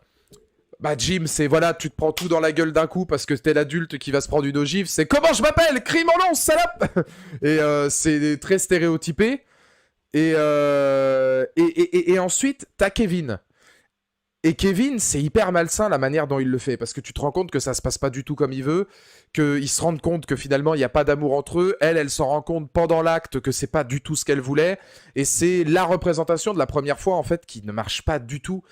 Bah Jim, c'est voilà, tu te prends tout dans la gueule d'un coup parce que t'es l'adulte qui va se prendre une ogive. C'est comment je m'appelle, crie mon nom, salope. Et c'est très stéréotypé. Et ensuite, t'as Kevin. Et Kevin, c'est hyper malsain la manière dont il le fait parce que tu te rends compte que ça se passe pas du tout comme il veut, qu'ils se rendent compte que finalement il n'y a pas d'amour entre eux. Elle s'en rend compte pendant l'acte que c'est pas du tout ce qu'elle voulait. Et c'est la représentation de la première fois en fait qui ne marche pas du tout.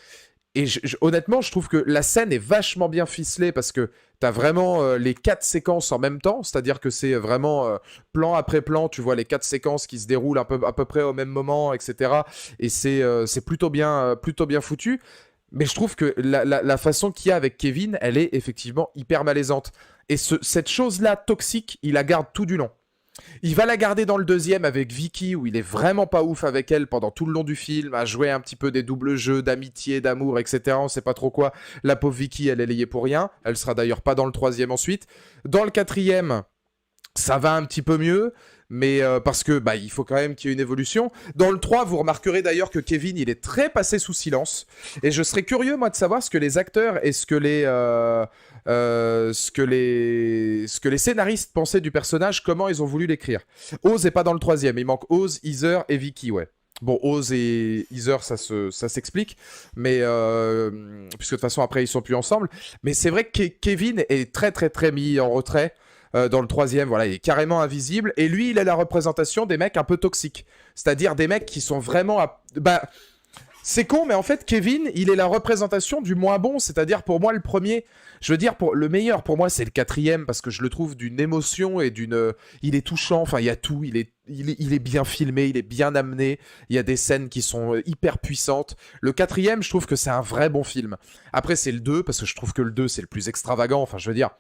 Et honnêtement, je trouve que la scène est vachement bien ficelée parce que t'as vraiment les 4 séquences en même temps, c'est-à-dire que c'est vraiment plan après plan, tu vois les 4 séquences qui se déroulent à peu près au même moment, etc. Et c'est plutôt bien foutu. Mais je trouve que la façon qu'il y a avec Kevin, elle est effectivement hyper malaisante. Et cette chose-là toxique, il la garde tout du long. Il va la garder dans le deuxième avec Vicky, où il est vraiment pas ouf avec elle pendant tout le long du film, à jouer un petit peu des doubles jeux d'amitié, d'amour, etc. On sait pas trop quoi. La pauvre Vicky, elle est liée pour rien. Elle sera d'ailleurs pas dans le troisième ensuite. Dans le quatrième, ça va un petit peu mieux, mais parce que bah il faut quand même qu'il y ait une évolution. Dans le 3, vous remarquerez d'ailleurs que Kevin, il est très passé sous silence. Et je serais curieux, moi, de savoir ce que les acteurs et ce que les scénaristes pensaient du personnage, comment ils ont voulu l'écrire. Oz est pas dans le troisième, il manque Oz, Heather et Vicky, ouais. Bon, Oz et Heather, ça s'explique, mais puisque de toute façon après ils sont plus ensemble. Mais c'est vrai que Kevin est très très très mis en retrait. Dans le troisième, voilà, il est carrément invisible. Et lui, il est la représentation des mecs un peu toxiques. C'est-à-dire des mecs qui sont vraiment... Bah, c'est con, mais en fait, Kevin, il est la représentation du moins bon. C'est-à-dire, pour moi, le premier... Je veux dire, le meilleur, pour moi, c'est le quatrième, parce que je le trouve d'une émotion et d'une... Il est touchant, enfin, il y a tout. Il est bien filmé, il est bien amené. Il y a des scènes qui sont hyper puissantes. Le quatrième, je trouve que c'est un vrai bon film. Après, c'est le 2, parce que je trouve que le 2, c'est le plus extravagant. Enfin, je veux dire...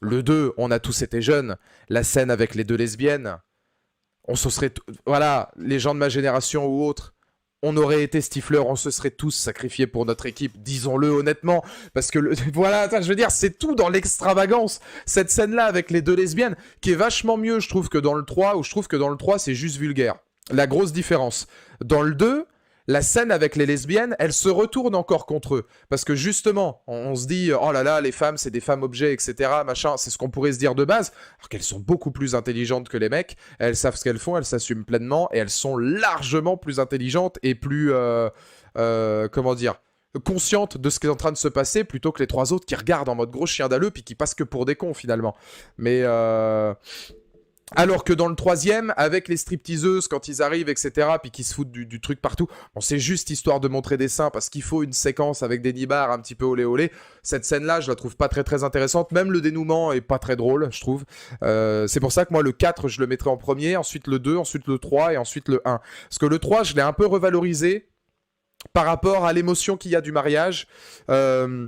Le 2, on a tous été jeunes. La scène avec les deux lesbiennes, on se serait... Voilà, les gens de ma génération ou autres, on aurait été Stifler, on se serait tous sacrifiés pour notre équipe, disons-le honnêtement. Parce que, voilà, je veux dire, c'est tout dans l'extravagance. Cette scène-là avec les deux lesbiennes, qui est vachement mieux, je trouve, que dans le 3, où je trouve que dans le 3, c'est juste vulgaire. La grosse différence. Dans le 2... La scène avec les lesbiennes, elle se retourne encore contre eux. Parce que justement, on se dit, oh là là, les femmes, c'est des femmes objets, etc. Machin, c'est ce qu'on pourrait se dire de base. Alors qu'elles sont beaucoup plus intelligentes que les mecs. Elles savent ce qu'elles font, elles s'assument pleinement. Et elles sont largement plus intelligentes et plus, comment dire, conscientes de ce qui est en train de se passer, plutôt que les 3 autres qui regardent en mode gros chien dalleux, puis qui passent que pour des cons, finalement. Mais... Alors que dans le 3e, avec les stripteaseuses, quand ils arrivent, etc., puis qu'ils se foutent du truc partout, bon, c'est juste histoire de montrer des seins, parce qu'il faut une séquence avec des nibards un petit peu olé olé. Cette scène-là, je la trouve pas très très intéressante, même le dénouement est pas très drôle, je trouve. C'est pour ça que moi, le 4, je le mettrais en premier, ensuite le 2, ensuite le 3, et ensuite le 1. Parce que le 3, je l'ai un peu revalorisé par rapport à l'émotion qu'il y a du mariage, par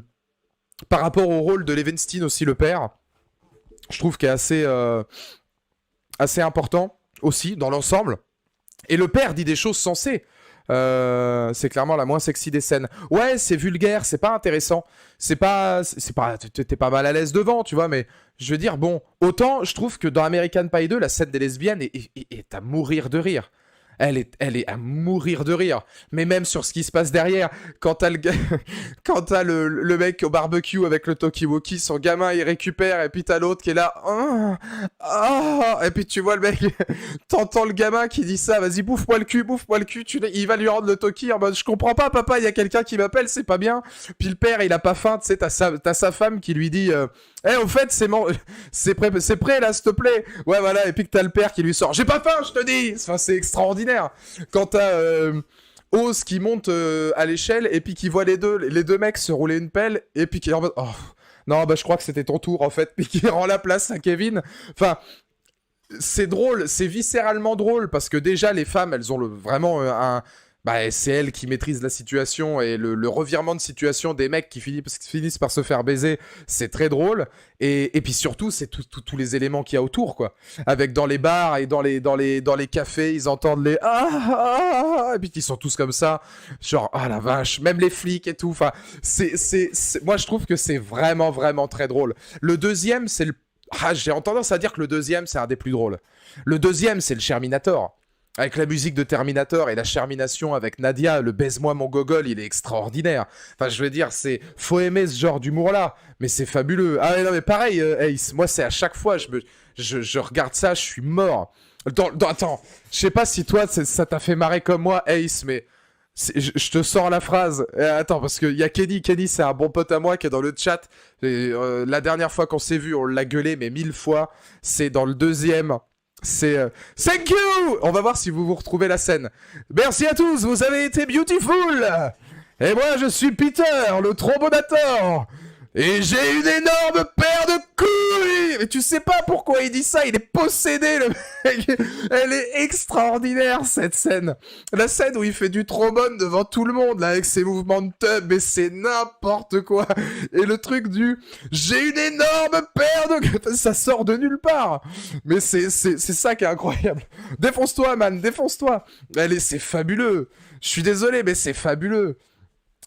rapport au rôle de Levenstein aussi, le père. Je trouve qu'il est assez important aussi dans l'ensemble. Et le père dit des choses sensées. C'est clairement la moins sexy des scènes. Ouais, c'est vulgaire, c'est pas intéressant. T'es pas mal à l'aise devant, tu vois, mais je veux dire, bon, autant je trouve que dans American Pie 2, la scène des lesbiennes est à mourir de rire. elle est à mourir de rire. Mais même sur ce qui se passe derrière, quand t'as quand t'as le mec au barbecue avec le talkie-walkie, son gamin il récupère, et puis t'as l'autre qui est là, et puis tu vois le mec, t'entends le gamin qui dit ça, vas-y bouffe-moi le cul, il va lui rendre le talkie en mode, je comprends pas papa, il y a quelqu'un qui m'appelle, c'est pas bien. Puis le père il a pas faim, tu sais, t'as sa femme qui lui dit, au fait c'est prêt là s'il te plaît. Ouais voilà, et puis que t'as le père qui lui sort, j'ai pas faim je te dis. Enfin c'est extraordinaire. Quand t'as Oz qui monte à l'échelle et puis qui voit les deux mecs se rouler une pelle et puis qui est en mode, oh non bah je crois que c'était ton tour en fait, puis qui rend la place à Kevin. Enfin c'est drôle, c'est viscéralement drôle parce que déjà les femmes elles ont vraiment bah, c'est elles qui maîtrisent la situation, et le revirement de situation des mecs qui finissent par se faire baiser, c'est très drôle. Et puis surtout, c'est tous les éléments qu'il y a autour, quoi. Avec dans les bars et dans les cafés, ils entendent les et puis qu'ils sont tous comme ça, genre ah la vache, même les flics et tout. Enfin, moi je trouve que c'est vraiment vraiment très drôle. Le deuxième, j'ai tendance à dire que le deuxième c'est un des plus drôles. Le deuxième, c'est le Sherminator. Avec la musique de Terminator et la Shermination avec Nadia, le baise-moi mon gogol, il est extraordinaire. Enfin, je veux dire, faut aimer ce genre d'humour-là, mais c'est fabuleux. Ah non, mais pareil, Ace, moi, c'est à chaque fois, je regarde ça, je suis mort. Attends, je sais pas si toi, ça t'a fait marrer comme moi, Ace, mais je te sors la phrase. Attends, parce qu'il y a Kenny, c'est un bon pote à moi qui est dans le chat. Et, la dernière fois qu'on s'est vu, on l'a gueulé, mais 1000 fois. C'est dans le deuxième... C'est thank you. On va voir si vous retrouvez la scène. Merci à tous, vous avez été beautiful. Et moi je suis Peter, le trombonator. Et j'ai une énorme paire de couilles. Mais tu sais pas pourquoi il dit ça, il est possédé le mec. Elle est extraordinaire cette scène. La scène où il fait du trombone devant tout le monde là avec ses mouvements de tub, mais c'est n'importe quoi. Et le truc j'ai une énorme paire de... Ça sort de nulle part. Mais c'est ça qui est incroyable. Défonce-toi man, défonce-toi. C'est fabuleux. Je suis désolé mais c'est fabuleux.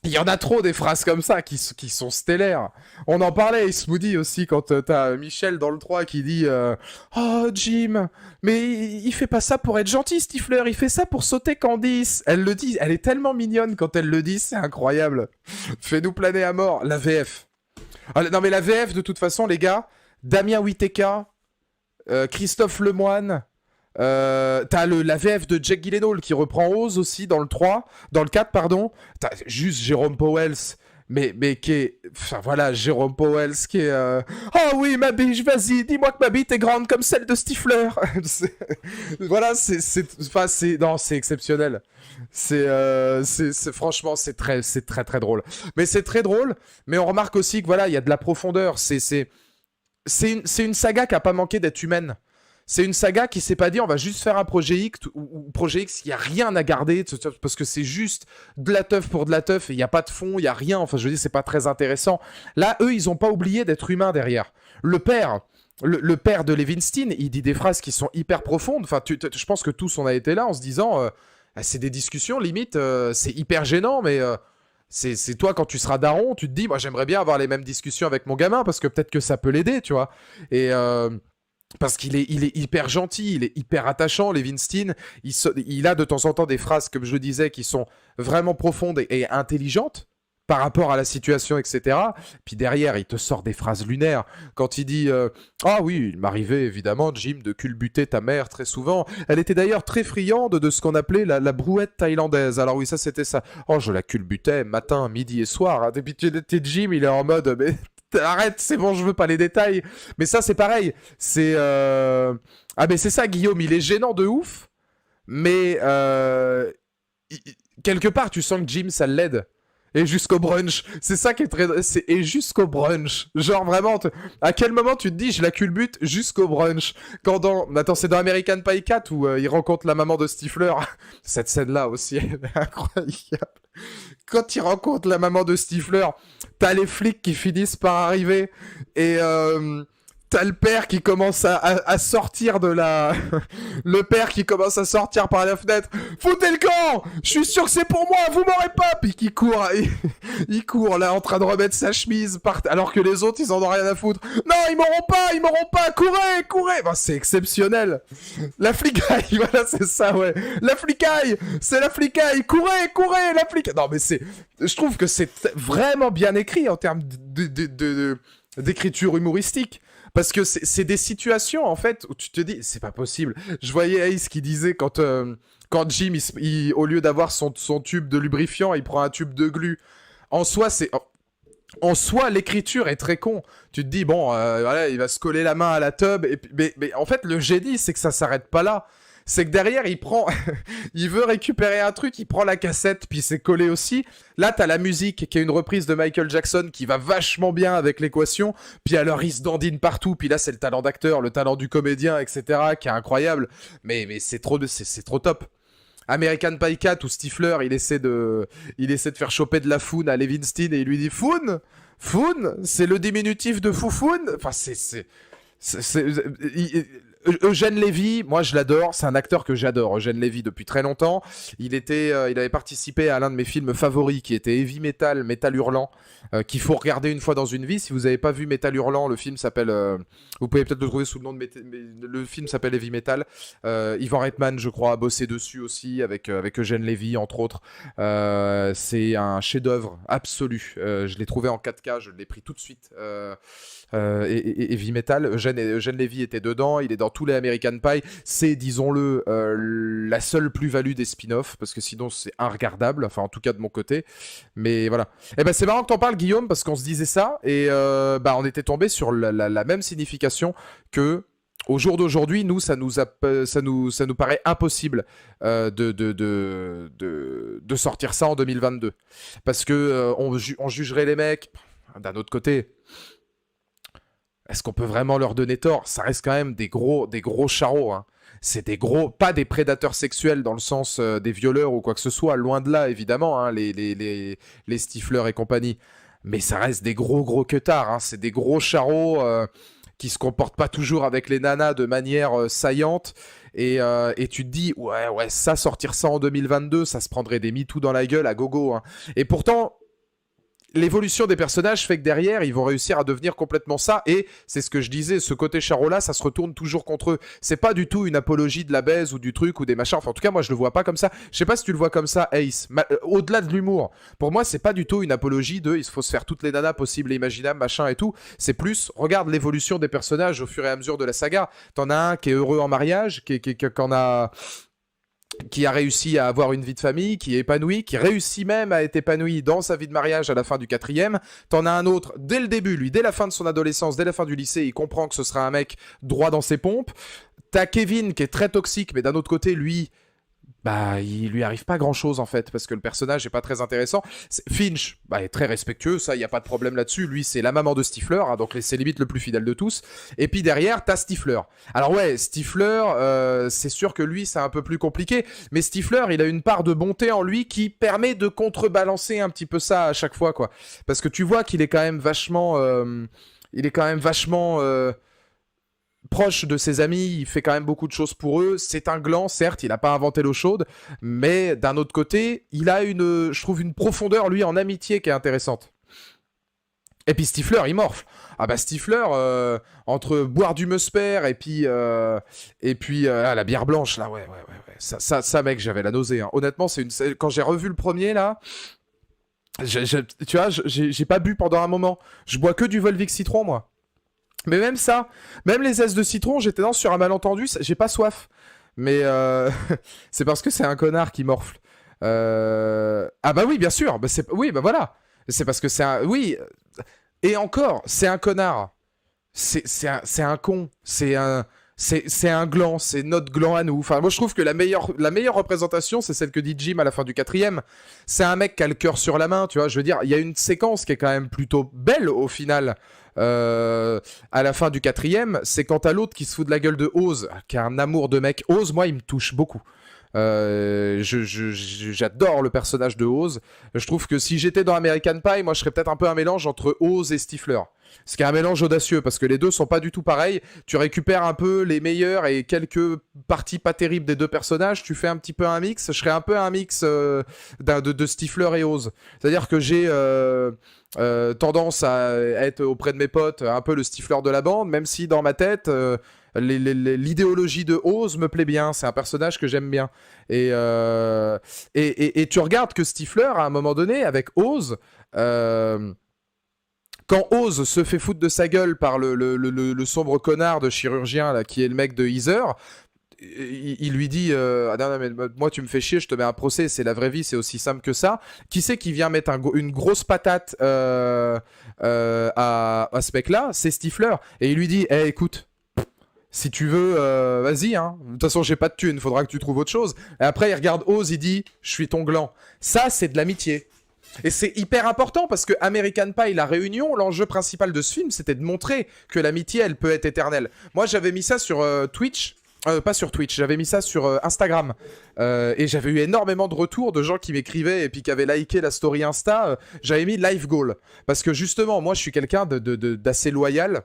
Il y en a trop des phrases comme ça qui sont stellaires. On en parlait, Smoothie aussi, quand t'as Michel dans le 3 qui dit oh Jim, mais il fait pas ça pour être gentil Stifler, il fait ça pour sauter Candice. Elle le dit, elle est tellement mignonne quand elle le dit, c'est incroyable. Fais-nous planer à mort. La VF. Ah, non mais la VF de toute façon les gars, Damien Witeka, Christophe Lemoine... t'as la VF de Jack Gyllenhaal qui reprend Oz aussi dans le 4 pardon. T'as juste Jérôme Powell, mais qui est, enfin voilà, Jérôme Powell qui est oh oui ma biche, vas-y dis-moi que ma bite est grande comme celle de Stifler. Voilà, c'est exceptionnel. Franchement c'est très très drôle. Mais c'est très drôle, mais on remarque aussi que voilà, il y a de la profondeur. C'est une saga qui a pas manqué d'être humaine. C'est une saga qui s'est pas dit on va juste faire un projet X ou projet X, il n'y a rien à garder parce que c'est juste de la teuf pour de la teuf et il n'y a pas de fond, il n'y a rien, enfin je veux dire c'est pas très intéressant. Là eux ils ont pas oublié d'être humains derrière. Le père de Levinstein, il dit des phrases qui sont hyper profondes, enfin je pense que tous on a été là en se disant c'est des discussions limite, c'est hyper gênant mais... C'est toi quand tu seras daron, tu te dis moi j'aimerais bien avoir les mêmes discussions avec mon gamin parce que peut-être que ça peut l'aider, tu vois. Et... parce qu'il est hyper gentil, il est hyper attachant, Levinstein. Il a de temps en temps des phrases, comme je le disais, qui sont vraiment profondes et intelligentes par rapport à la situation, etc. Puis derrière, il te sort des phrases lunaires. Quand il dit ah oui, il m'arrivait évidemment, Jim, de culbuter ta mère très souvent. Elle était d'ailleurs très friande de ce qu'on appelait la brouette thaïlandaise. Alors oui, ça c'était ça. Oh, je la culbutais matin, midi et soir. Et puis Jim, il est en mode... mais... arrête, c'est bon, je veux pas les détails. Mais ça, c'est pareil. C'est... Ah, mais c'est ça, Guillaume, il est gênant de ouf. Mais... quelque part, tu sens que Jim, ça l'aide. Et jusqu'au brunch. C'est ça qui est très... Et jusqu'au brunch. Genre, vraiment, à quel moment tu te dis, je la culbute jusqu'au brunch. Attends, c'est dans American Pie 4 où il rencontre la maman de Stifler. Cette scène-là aussi, elle est incroyable. Quand il rencontre la maman de Stifler, t'as les flics qui finissent par arriver et T'as le père qui commence à sortir de la... le père qui commence à sortir par la fenêtre. Foutez le camp. Je suis sûr que c'est pour moi, vous m'aurez pas. Puis qui court, il court là en train de remettre sa chemise alors que les autres ils en ont rien à foutre. Non, ils m'auront pas, courez. Bah, c'est exceptionnel. La flicaille, voilà, c'est ça, ouais. La flicaille, c'est la flicaille. Courez, la flicaille. Non, mais je trouve que c'est vraiment bien écrit en termes d'écriture humoristique. Parce que c'est des situations, en fait, où tu te dis, c'est pas possible. Je voyais Ace qui disait quand Jim, au lieu d'avoir son tube de lubrifiant, il prend un tube de glu. En soi, l'écriture est très con. Tu te dis, bon, voilà, il va se coller la main à la tub. Mais en fait, le génie, c'est que ça s'arrête pas là. C'est que derrière, il veut récupérer un truc, il prend la cassette, puis c'est collé aussi. Là, t'as la musique, qui est une reprise de Michael Jackson, qui va vachement bien avec l'équation. Puis alors, il se dandine partout. Puis là, c'est le talent d'acteur, le talent du comédien, etc., qui est incroyable. Mais c'est trop top. American Pie 4, où Stifler, il essaie de faire choper de la foun à Levinstein, et il lui dit, Foun, c'est le diminutif de Foufoun. Enfin, Eugène Levy, moi je l'adore, c'est un acteur que j'adore, Eugène Levy, depuis très longtemps. Il avait participé à l'un de mes films favoris qui était Heavy Metal, Metal Hurlant, qu'il faut regarder une fois dans une vie. Si vous n'avez pas vu Metal Hurlant, le film s'appelle... vous pouvez peut-être le trouver sous le nom de... le film s'appelle Heavy Metal. Ivan Reitman, je crois, a bossé dessus aussi, avec Eugène Levy, entre autres. C'est un chef-d'œuvre absolu. Je l'ai trouvé en 4K, je l'ai pris tout de suite. Et Heavy Metal, Eugène Levy était dedans, il est dans tous les American Pie, c'est, disons-le, la seule plus-value des spin-offs, parce que sinon c'est inregardable, enfin en tout cas de mon côté, mais voilà. Et ben c'est marrant que t'en parles, Guillaume, parce qu'on se disait ça, et on était tombé sur la même signification que... Au jour d'aujourd'hui, nous, ça nous paraît impossible de sortir ça en 2022. Parce que on jugerait les mecs. D'un autre côté, est-ce qu'on peut vraiment leur donner tort? Ça reste quand même des gros charros. Hein. C'est des gros, pas des prédateurs sexuels dans le sens des violeurs ou quoi que ce soit, loin de là, évidemment, hein, les Stifler et compagnie. Mais ça reste des gros queutards. Hein. C'est des gros charros... qui se comportent pas toujours avec les nanas de manière saillante, et tu te dis, ouais, ça, sortir ça en 2022, ça se prendrait des MeToo dans la gueule à gogo. Hein. Et pourtant, l'évolution des personnages fait que derrière, ils vont réussir à devenir complètement ça, et c'est ce que je disais, ce côté charot-là, ça se retourne toujours contre eux. C'est pas du tout une apologie de la baise ou du truc ou des machins, enfin en tout cas moi je le vois pas comme ça. Je sais pas si tu le vois comme ça, Ace. Au-delà de l'humour, pour moi c'est pas du tout une apologie de il faut se faire toutes les nanas possibles et imaginables, machin et tout. C'est plus, regarde l'évolution des personnages au fur et à mesure de la saga. T'en as un qui est heureux en mariage, qui a réussi à avoir une vie de famille, qui est épanoui, qui réussit même à être épanoui dans sa vie de mariage à la fin du 4e. T'en as un autre, dès le début, lui, dès la fin de son adolescence, dès la fin du lycée, il comprend que ce sera un mec droit dans ses pompes. T'as Kevin qui est très toxique, mais d'un autre côté, lui... il lui arrive pas grand chose en fait, parce que le personnage est pas très intéressant. Finch, est très respectueux, ça y a pas de problème là-dessus. Lui, c'est la maman de Stifler, hein, donc c'est limite le plus fidèle de tous. Et puis derrière, t'as Stifler. Alors ouais, Stifler, c'est sûr que lui, c'est un peu plus compliqué, mais Stifler, il a une part de bonté en lui qui permet de contrebalancer un petit peu ça à chaque fois, quoi. Parce que tu vois qu'il est quand même vachement, proche de ses amis, il fait quand même beaucoup de choses pour eux. C'est un gland, certes, il n'a pas inventé l'eau chaude, mais d'un autre côté, il a je trouve une profondeur, lui, en amitié qui est intéressante. Et puis Stifler, il morfle. Ah bah Stifler, entre boire du Musper et puis la bière blanche, là, ouais. Ça mec, j'avais la nausée. Hein. Honnêtement, quand j'ai revu le premier, là... tu vois, j'ai pas bu pendant un moment. Je bois que du Volvic citron, moi. Mais même ça, même les zestes de citron, j'étais sur un malentendu, j'ai pas soif. Mais c'est parce que c'est un connard qui morfle. Ah bah oui, bien sûr. Oui, bah voilà. C'est parce que c'est un... Oui. Et encore, c'est un connard. C'est un con. C'est un gland. C'est notre gland à nous. Enfin, moi, je trouve que la meilleure représentation, c'est celle que dit Jim à la fin du 4e. C'est un mec qui a le cœur sur la main, tu vois. Je veux dire, il y a une séquence qui est quand même plutôt belle, au final. À la fin du 4e, c'est quand t'as l'autre qui se fout de la gueule de Oz, qui a un amour de mec. Oz, moi, il me touche beaucoup. J'adore le personnage de Oz. Je trouve que si j'étais dans American Pie, moi je serais peut-être un peu un mélange entre Oz et Stifler. Ce qui est un mélange audacieux parce que les deux sont pas du tout pareils. Tu récupères un peu les meilleurs et quelques parties pas terribles des deux personnages. Tu fais un petit peu un mix. Je serais un peu un mix de Stifler et Oz. C'est-à-dire que j'ai tendance à être auprès de mes potes un peu le Stifler de la bande, même si dans ma tête l'idéologie de Oz me plaît bien. C'est un personnage que j'aime bien. Et tu regardes que Stifler à un moment donné avec Oz. Quand Oz se fait foutre de sa gueule par le sombre connard de chirurgien là, qui est le mec de Heather, il lui dit ah non, mais moi tu me fais chier, je te mets un procès, c'est la vraie vie, c'est aussi simple que ça. Qui c'est qui vient mettre une grosse patate à ce mec-là? C'est Stifler. Et il lui dit hey, écoute, si tu veux, vas-y, hein. De toute façon, j'ai pas de thune, faudra que tu trouves autre chose. Et après, il regarde Oz, il dit je suis ton gland. Ça, c'est de l'amitié. Et c'est hyper important parce que American Pie, la réunion, l'enjeu principal de ce film, c'était de montrer que l'amitié, elle peut être éternelle. Moi, j'avais mis ça sur Twitch. Pas sur Twitch, j'avais mis ça sur Instagram. Et j'avais eu énormément de retours de gens qui m'écrivaient et puis qui avaient liké la story Insta. J'avais mis life goal. Parce que justement, moi, je suis quelqu'un d'assez loyal.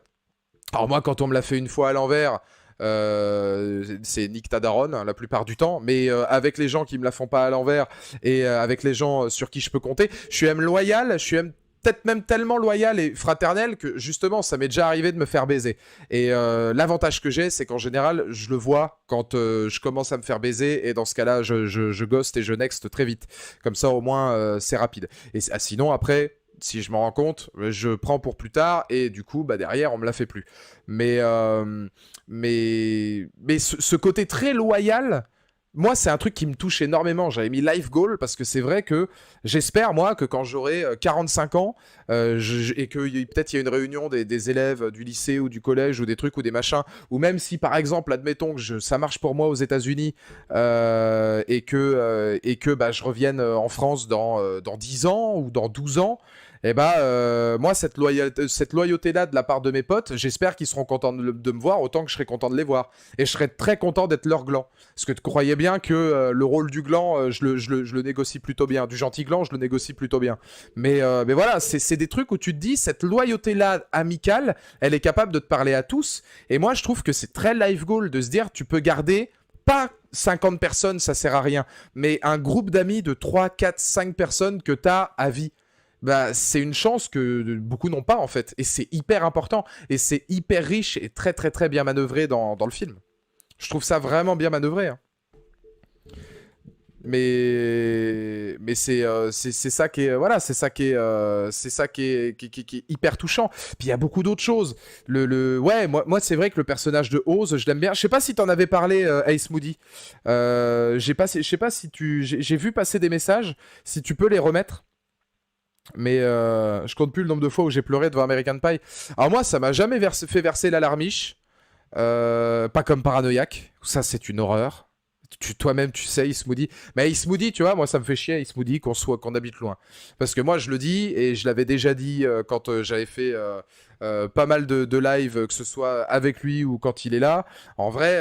Alors moi, quand on me l'a fait une fois à l'envers... c'est Nick Tadaron hein, la plupart du temps, mais avec les gens qui me la font pas à l'envers et avec les gens sur qui je peux compter, je suis même loyal, je suis même peut-être même tellement loyal et fraternel que justement ça m'est déjà arrivé de me faire baiser. Et l'avantage que j'ai, c'est qu'en général je le vois quand je commence à me faire baiser et dans ce cas-là je ghost et je next très vite. Comme ça au moins c'est rapide. Et sinon après, si je m'en rends compte, je prends pour plus tard et du coup, bah derrière, on me la fait plus. Mais ce côté très loyal, moi, c'est un truc qui me touche énormément. J'avais mis life goal parce que c'est vrai que j'espère, moi, que quand j'aurai 45 ans et que peut-être il y a une réunion des élèves du lycée ou du collège ou des trucs ou des machins, ou même si, par exemple, admettons que ça marche pour moi aux États-Unis et que bah, je revienne en France dans 10 ans ou dans 12 ans, et bah, moi, cette loyauté-là de la part de mes potes, j'espère qu'ils seront contents de me voir autant que je serai content de les voir. Et je serai très content d'être leur gland. Parce que tu croyais bien que le rôle du gland, je le négocie plutôt bien. Du gentil gland, je le négocie plutôt bien. Mais voilà, c'est des trucs où tu te dis, cette loyauté-là amicale, elle est capable de te parler à tous. Et moi, je trouve que c'est très life goal de se dire, tu peux garder pas 50 personnes, ça sert à rien, mais un groupe d'amis de 3, 4, 5 personnes que t'as à vie. Bah, c'est une chance que beaucoup n'ont pas en fait, et c'est hyper important, et c'est hyper riche et très très très bien manœuvré dans le film. Je trouve ça vraiment bien manœuvré. Hein. Mais c'est ça qui est voilà, c'est ça qui est hyper touchant. Puis il y a beaucoup d'autres choses. Ouais, moi c'est vrai que le personnage de Oz, je l'aime bien. Je sais pas si t'en avais parlé, Ace Moody. Je sais pas si j'ai vu passer des messages. Si tu peux les remettre. Mais je compte plus le nombre de fois où j'ai pleuré devant American Pie. Alors moi, ça m'a jamais fait verser l'alarmiche. Pas comme Paranoïaque. Ça, c'est une horreur. Toi-même, tu sais, Ismoudi. Mais Ismoudi, tu vois, moi, ça me fait chier, Ismoudi, qu'on habite loin. Parce que moi, je le dis, et je l'avais déjà dit quand j'avais fait pas mal de live, que ce soit avec lui ou quand il est là. En vrai,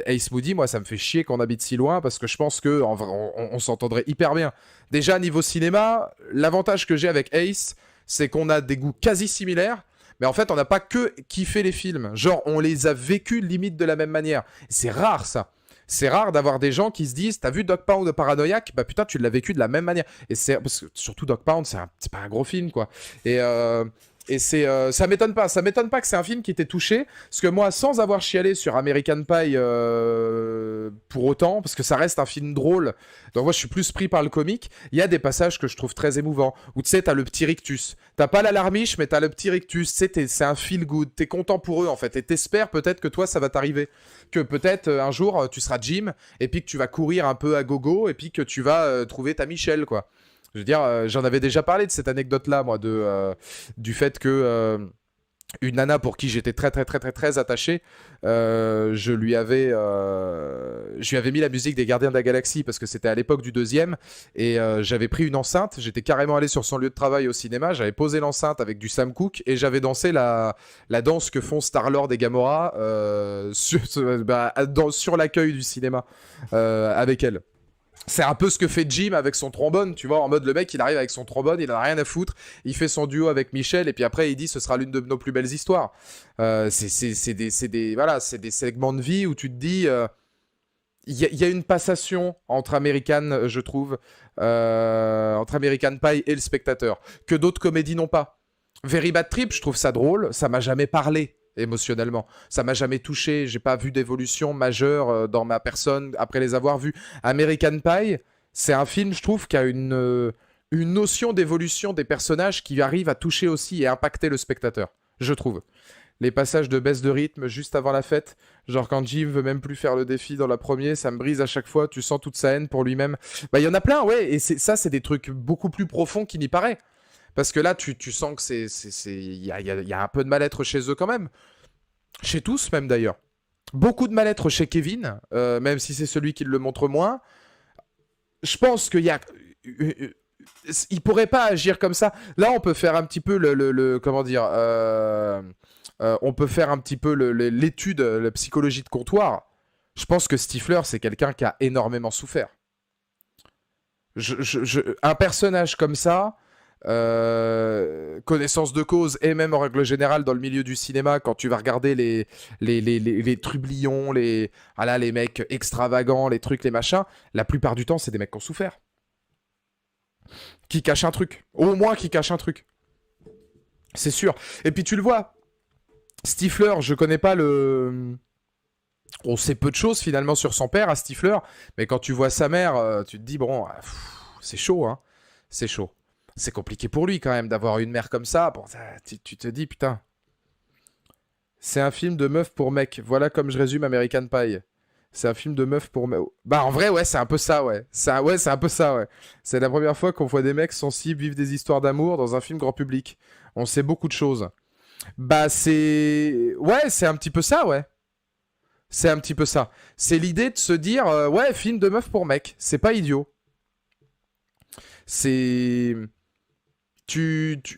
Ace Moody, moi, ça me fait chier qu'on habite si loin parce que je pense qu'on on s'entendrait hyper bien. Déjà, niveau cinéma, l'avantage que j'ai avec Ace, c'est qu'on a des goûts quasi similaires. Mais en fait, on n'a pas que kiffé les films. Genre, on les a vécus limite de la même manière. C'est rare, ça. C'est rare d'avoir des gens qui se disent t'as vu Dog Pound de Paranoïaque, bah putain tu l'as vécu de la même manière. Et c'est parce que surtout Dog Pound c'est pas un gros film quoi. Et ça m'étonne pas que c'est un film qui était touché parce que moi sans avoir chialé sur American Pie pour autant parce que ça reste un film drôle. Donc moi je suis plus pris par le comique, il y a des passages que je trouve très émouvants où tu sais t'as le petit rictus. T'as pas l'alarmiche mais t'as le petit rictus, c'est un feel good, t'es content pour eux en fait et t'espères peut-être que toi ça va t'arriver. Que peut-être un jour tu seras Jim et puis que tu vas courir un peu à gogo et puis que tu vas trouver ta Michelle quoi. Je veux dire, j'en avais déjà parlé de cette anecdote-là, moi, du fait que une nana pour qui j'étais très très très très très attaché. Je lui avais mis la musique des Gardiens de la Galaxie parce que c'était à l'époque du deuxième et j'avais pris une enceinte. J'étais carrément allé sur son lieu de travail au cinéma. J'avais posé l'enceinte avec du Sam Cooke et j'avais dansé la danse que font Star-Lord et Gamora sur l'accueil du cinéma avec elle. C'est un peu ce que fait Jim avec son trombone, tu vois, en mode le mec il arrive avec son trombone, il en a rien à foutre, il fait son duo avec Michel et puis après il dit ce sera l'une de nos plus belles histoires. C'est des segments de vie où tu te dis il y a une passation entre American, je trouve, entre American Pie et le spectateur que d'autres comédies n'ont pas. Very Bad Trip, je trouve ça drôle, ça m'a jamais parlé émotionnellement. Ça m'a jamais touché, j'ai pas vu d'évolution majeure dans ma personne après les avoir vus. American Pie, c'est un film, je trouve, qui a une notion d'évolution des personnages qui arrive à toucher aussi et impacter le spectateur, je trouve. Les passages de baisse de rythme juste avant la fête, genre quand Jim veut même plus faire le défi dans la première, ça me brise à chaque fois, tu sens toute sa haine pour lui-même. Bah, il y en a plein, ouais, et ça, c'est des trucs beaucoup plus profonds qu'il n'y paraît. Parce que là, tu sens que il y a un peu de mal-être chez eux quand même. Chez tous, même d'ailleurs. Beaucoup de mal-être chez Kevin, même si c'est celui qui le montre moins. Je pense qu'il y a... il pourrait pas agir comme ça. Là, on peut faire un petit peu comment dire... on peut faire un petit peu l'étude, la psychologie de comptoir. Je pense que Stifler, c'est quelqu'un qui a énormément souffert. Un personnage comme ça... connaissance de cause et même en règle générale dans le milieu du cinéma quand tu vas regarder les trublions, les mecs extravagants, les trucs, les machins, la plupart du temps c'est des mecs qui ont souffert, qui cachent un truc, au moins qui cachent un truc, c'est sûr. Et puis tu le vois, Stifler, je connais pas on sait peu de choses finalement sur son père à Stifler, mais quand tu vois sa mère, tu te dis bon, c'est chaud, hein, c'est chaud. C'est compliqué pour lui quand même d'avoir une mère comme ça. Bon, tu te dis, putain. C'est un film de meuf pour mec. Voilà comme je résume American Pie. C'est un film de meuf pour mec. Bah en vrai, ouais, c'est un peu ça, ouais. C'est un peu ça, ouais. C'est la première fois qu'on voit des mecs sensibles vivre des histoires d'amour dans un film grand public. On sait beaucoup de choses. Bah c'est... Ouais, c'est un petit peu ça, ouais. C'est un petit peu ça. C'est l'idée de se dire, ouais, film de meuf pour mec. C'est pas idiot. C'est...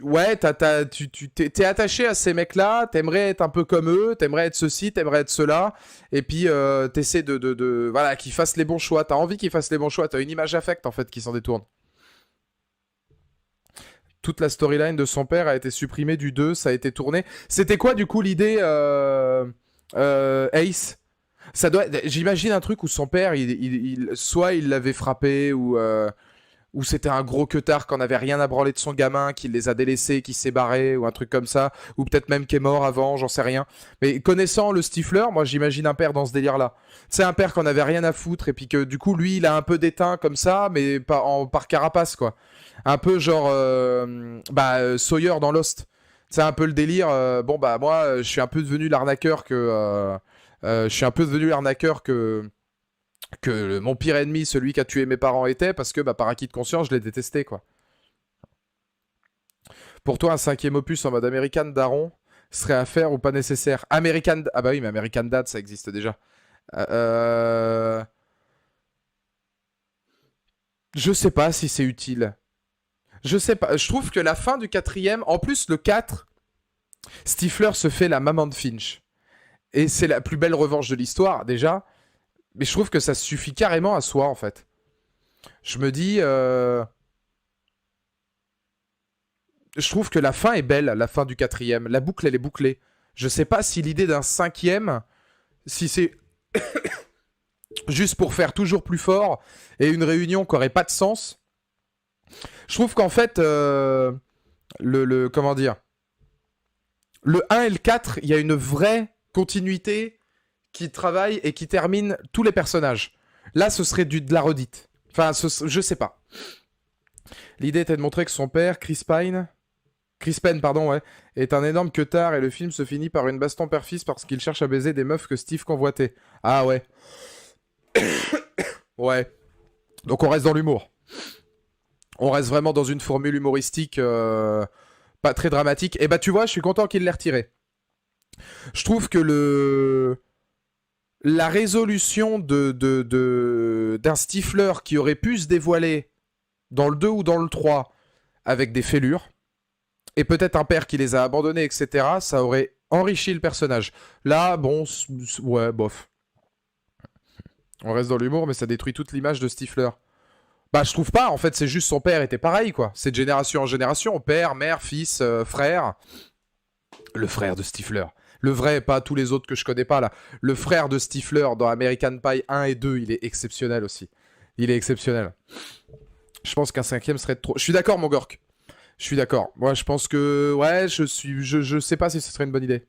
Ouais, t'es attaché à ces mecs-là, t'aimerais être un peu comme eux, t'aimerais être ceci, t'aimerais être cela, et puis t'essaies voilà, qu'ils fassent les bons choix, t'as envie qu'ils fassent les bons choix, t'as une image affecte en fait qui s'en détourne. Toute la storyline de son père a été supprimée du 2, ça a été tourné. C'était quoi du coup l'idée Ace? Ça doit... J'imagine un truc où son père, soit il l'avait frappé, ou c'était un gros queutard qu'on avait rien à branler de son gamin, qui les a délaissés, qui s'est barré, ou un truc comme ça, ou peut-être même qui est mort avant, j'en sais rien. Mais connaissant le Stifler, moi j'imagine un père dans ce délire-là. C'est un père qu'on avait rien à foutre, et puis que du coup lui il a un peu d'éteint comme ça, mais par carapace quoi. Un peu genre Sawyer dans Lost. C'est un peu le délire, bon bah moi je suis un peu devenu l'arnaqueur que mon pire ennemi, celui qui a tué mes parents, était, parce que par acquis de conscience, je l'ai détesté, quoi. Pour toi, un 5e opus en mode American Daron serait à faire ou pas nécessaire? American... Ah bah oui, mais American Dad, ça existe déjà. Je sais pas si c'est utile. Je sais pas. Je trouve que la fin du 4e... En plus, le 4... Stifler se fait la maman de Finch. Et c'est la plus belle revanche de l'histoire, déjà. Mais je trouve que ça suffit carrément à soi, en fait. Je me dis... Je trouve que la fin est belle, la fin du 4e. La boucle, elle est bouclée. Je sais pas si l'idée d'un 5e, si c'est juste pour faire toujours plus fort et une réunion qui aurait pas de sens. Je trouve qu'en fait, comment dire, le 1 et le 4, il y a une vraie continuité qui travaille et qui termine tous les personnages. Là, ce serait de la redite. Enfin, je sais pas. L'idée était de montrer que son père, Chris Pine, pardon, ouais, est un énorme queutard et le film se finit par une baston père-fils parce qu'il cherche à baiser des meufs que Steve convoitait. Ah ouais. Ouais. Donc on reste dans l'humour. On reste vraiment dans une formule humoristique pas très dramatique. Et bah tu vois, je suis content qu'il l'ait retiré. Je trouve que la résolution d'un Stifler qui aurait pu se dévoiler dans le 2 ou dans le 3 avec des fêlures, et peut-être un père qui les a abandonnés, etc., ça aurait enrichi le personnage. Là, bon, ouais, bof. On reste dans l'humour, mais ça détruit toute l'image de Stifler. Bah, je trouve pas, en fait, c'est juste son père était pareil, quoi. C'est de génération en génération, père, mère, fils, frère. Le frère de Stifler. Le vrai, pas tous les autres que je connais pas, là. Le frère de Stifler dans American Pie 1 et 2, il est exceptionnel aussi. Il est exceptionnel. Je pense qu'un 5e serait trop... Je suis d'accord, mon Gork. Je suis d'accord. Moi, je pense que... Ouais, je sais pas si ce serait une bonne idée.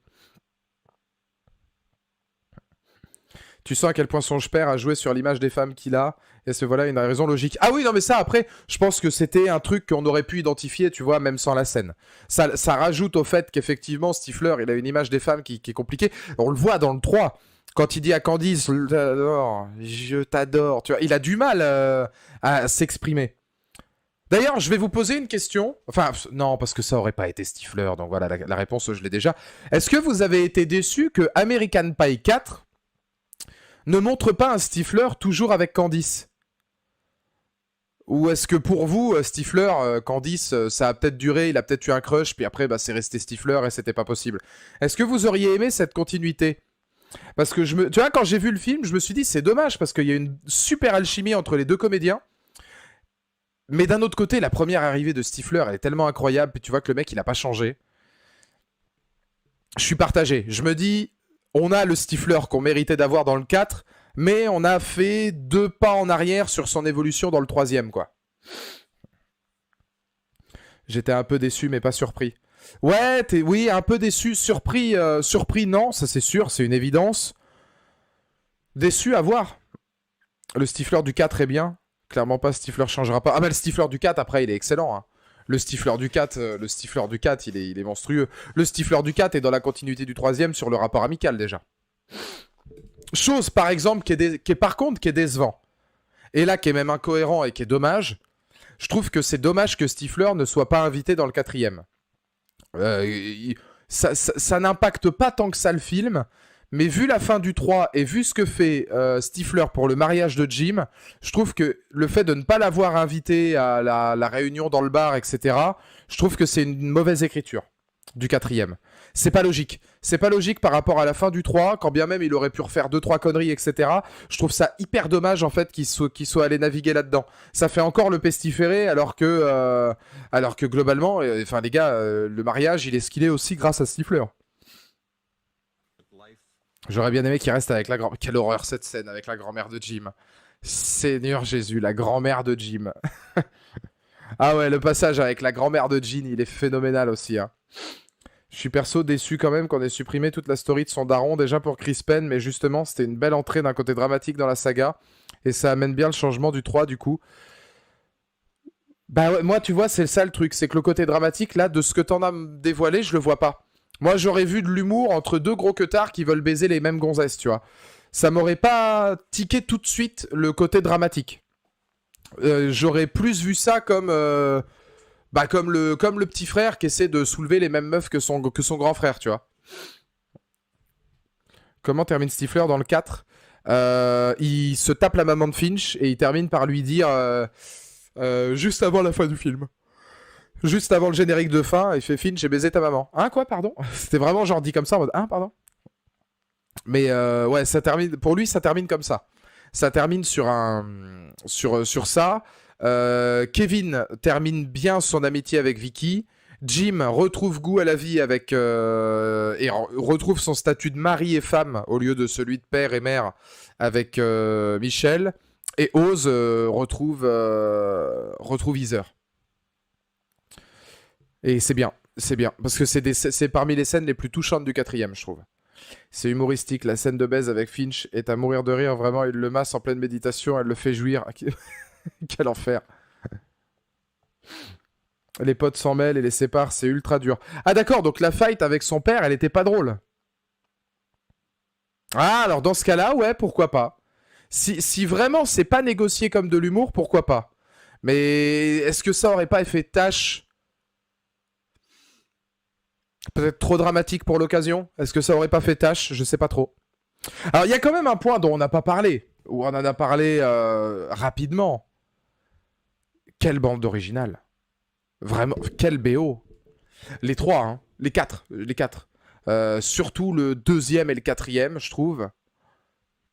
Tu sens à quel point son père a joué sur l'image des femmes qu'il a. Et c'est voilà une raison logique. Ah oui, non, mais ça, après, je pense que c'était un truc qu'on aurait pu identifier, tu vois, même sans la scène. Ça rajoute au fait qu'effectivement, Stifler, il a une image des femmes qui est compliquée. On le voit dans le 3. Quand il dit à Candice, je t'adore, tu vois, il a du mal à s'exprimer. D'ailleurs, je vais vous poser une question. Enfin, non, parce que ça aurait pas été Stifler, donc voilà, la réponse, je l'ai déjà. Est-ce que vous avez été déçu que American Pie 4 ne montre pas un Stifler toujours avec Candice? Ou est-ce que pour vous, Stifler, Candice, ça a peut-être duré, il a peut-être eu un crush, puis après, bah, c'est resté Stifler et c'était pas possible. Est-ce que vous auriez aimé cette continuité? Parce que tu vois, quand j'ai vu le film, je me suis dit, c'est dommage, parce qu'il y a une super alchimie entre les deux comédiens. Mais d'un autre côté, la première arrivée de Stifler, elle est tellement incroyable, puis tu vois que le mec, il a pas changé. Je suis partagé. Je me dis, on a le Stifler qu'on méritait d'avoir dans le 4, mais on a fait 2 pas en arrière sur son évolution dans le 3e, quoi. J'étais un peu déçu, mais pas surpris. Ouais, oui, un peu déçu. Surpris, surpris, non, ça c'est sûr, c'est une évidence. Déçu à voir. Le Stifler du 4 est bien. Clairement pas, Stifler changera pas. Ah bah le Stifler du 4, après, il est excellent. Hein. Le Stifler du 4, il est monstrueux. Le Stifler du 4 est dans la continuité du 3e sur le rapport amical, déjà. Chose, par exemple, qui est par contre, qui est décevant. Et là, qui est même incohérent et qui est dommage. Je trouve que c'est dommage que Stifler ne soit pas invité dans le 4e. Ça n'impacte pas tant que ça le film, mais vu la fin du 3 et vu ce que fait Stifler pour le mariage de Jim, je trouve que le fait de ne pas l'avoir invité à la réunion dans le bar, etc., je trouve que c'est une mauvaise écriture du 4e. C'est pas logique. C'est pas logique par rapport à la fin du 3, quand bien même il aurait pu refaire 2-3 conneries, etc. Je trouve ça hyper dommage en fait qu'il soit allé naviguer là-dedans. Ça fait encore le pestiféré alors que globalement, enfin les gars, le mariage il est ce qu'il est aussi grâce à Stifler. J'aurais bien aimé qu'il reste avec la grand... Quelle horreur cette scène avec la grand-mère de Jim. Seigneur Jésus, la grand-mère de Jim. Ah ouais, le passage avec la grand-mère de Jean, il est phénoménal aussi. Hein. Je suis perso déçu quand même qu'on ait supprimé toute la story de son daron, déjà pour Chris Penn, mais justement, c'était une belle entrée d'un côté dramatique dans la saga, et ça amène bien le changement du 3, du coup. Bah ouais, moi, tu vois, c'est ça le truc, c'est que le côté dramatique, là, de ce que t'en as dévoilé, je le vois pas. Moi, j'aurais vu de l'humour entre 2 gros queutards qui veulent baiser les mêmes gonzesses, tu vois. Ça m'aurait pas tiqué tout de suite le côté dramatique. J'aurais plus vu ça comme... comme le petit frère qui essaie de soulever les mêmes meufs que son grand frère, tu vois. Comment termine Stifler dans le 4 ? Il se tape la maman de Finch et il termine par lui dire juste avant la fin du film. Juste avant le générique de fin, il fait Finch, j'ai baisé ta maman. Hein, quoi, pardon ? C'était vraiment genre dit comme ça en mode hein, pardon ? Mais ouais, ça termine, pour lui, ça termine comme ça. Ça termine sur ça. Kevin termine bien son amitié avec Vicky. Jim retrouve goût à la vie avec et retrouve son statut de mari et femme au lieu de celui de père et mère avec Michel. Et Oz retrouve Heather. Et c'est bien, parce que c'est parmi les scènes les plus touchantes du 4e, je trouve. C'est humoristique, la scène de baise avec Finch est à mourir de rire, vraiment, il le masse en pleine méditation, elle le fait jouir. Quel enfer. Les potes s'en mêlent et les séparent, c'est ultra dur. Ah d'accord, donc la fight avec son père, elle était pas drôle. Ah, alors dans ce cas-là, ouais, pourquoi pas. Si vraiment c'est pas négocié comme de l'humour, pourquoi pas. Mais est-ce que ça aurait pas fait tâche Peut-être trop dramatique pour l'occasion. Est-ce que ça aurait pas fait tâche? Je sais pas trop. Alors, il y a quand même un point dont on n'a pas parlé, ou on en a parlé rapidement. Quelle bande originale. Vraiment, quel BO. Les trois, hein. Les quatre. Surtout le deuxième et le quatrième, je trouve.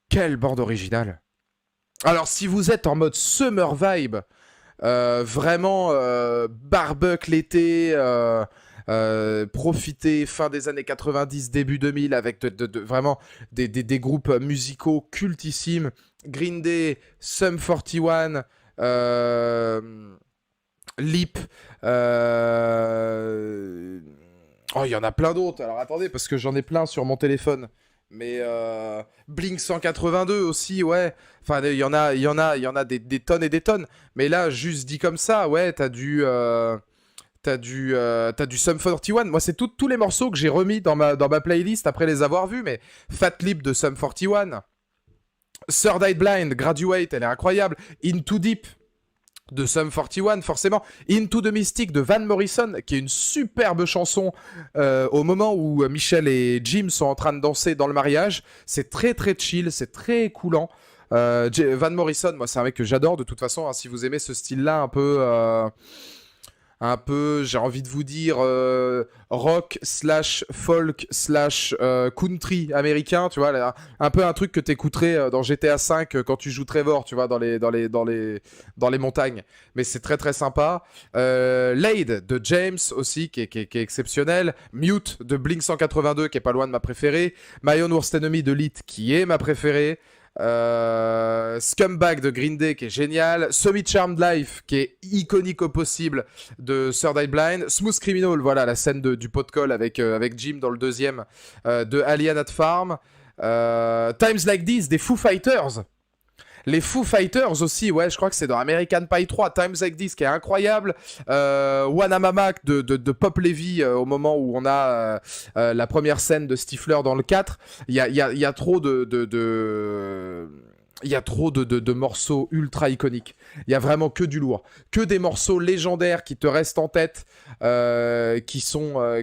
Quelle bande originale. Alors, si vous êtes en mode summer vibe, vraiment barbecue l'été, profiter fin des années 90, début 2000 avec vraiment des groupes musicaux cultissimes, Green Day, Sum 41, Leap, oh, il y en a plein d'autres. Alors attendez, parce que j'en ai plein sur mon téléphone. Mais Blink 182 aussi, ouais. Enfin, il y en a des tonnes et des tonnes. Mais là, juste dit comme ça, ouais, t'as du Sum 41. Moi, c'est tous les morceaux que j'ai remis dans ma playlist après les avoir vus. Mais Fat Lip de Sum 41, Third Eye Blind, Graduate, elle est incroyable. Into Deep de Sum 41, forcément. Into the Mystic de Van Morrison, qui est une superbe chanson au moment où Michel et Jim sont en train de danser dans le mariage. C'est très très chill, c'est très coulant. Van Morrison, moi c'est un mec que j'adore de toute façon, hein, si vous aimez ce style-là un peu, j'ai envie de vous dire, rock slash folk slash country américain, tu vois, là, un peu un truc que t'écouterais dans GTA V quand tu joues Trevor, tu vois, dans les montagnes. Mais c'est très très sympa. Laid de James aussi, qui est exceptionnel. Mute de Blink 182, qui est pas loin de ma préférée. My Own Worst Enemy de Lit, qui est ma préférée. Scumbag de Green Day qui est génial, Semi Charmed Life qui est iconique au possible de Third Eye Blind, Smooth Criminal, voilà la scène du pot de colle avec Jim dans le deuxième, de Alien at Farm, Times Like This des Foo Fighters. Les Foo Fighters aussi, ouais, je crois que c'est dans American Pie 3, Times Like This qui est incroyable, Wanamamak de Pop Levy au moment où on a la première scène de Stifler dans le 4. Il y a trop il y a trop de morceaux ultra iconiques. Il y a vraiment que du lourd. Que des morceaux légendaires qui te restent en tête, qui sont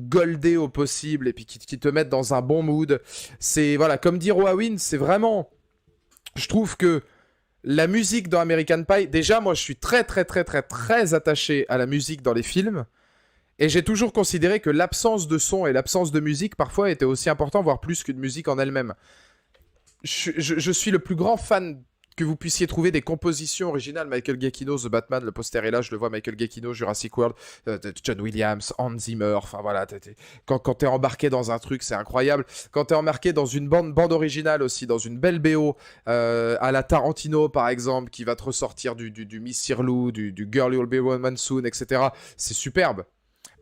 goldés au possible et puis qui te mettent dans un bon mood. C'est, voilà, comme dit Roawin, c'est vraiment... Je trouve que la musique dans American Pie... Déjà, moi, je suis très, très, très, très, très attaché à la musique dans les films. Et j'ai toujours considéré que l'absence de son et l'absence de musique, parfois, était aussi important, voire plus qu'une musique en elle-même. Je suis le plus grand fan que vous puissiez trouver des compositions originales. Michael Giacchino, The Batman, le poster est là, je le vois, Michael Giacchino, Jurassic World, John Williams, Hans Zimmer, enfin voilà, quand t'es embarqué dans un truc, c'est incroyable. Quand t'es embarqué dans une bande originale aussi, dans une belle BO, à la Tarantino par exemple, qui va te ressortir du Miss Sirlou, du Girl You'll Be Woman Soon, etc. C'est superbe.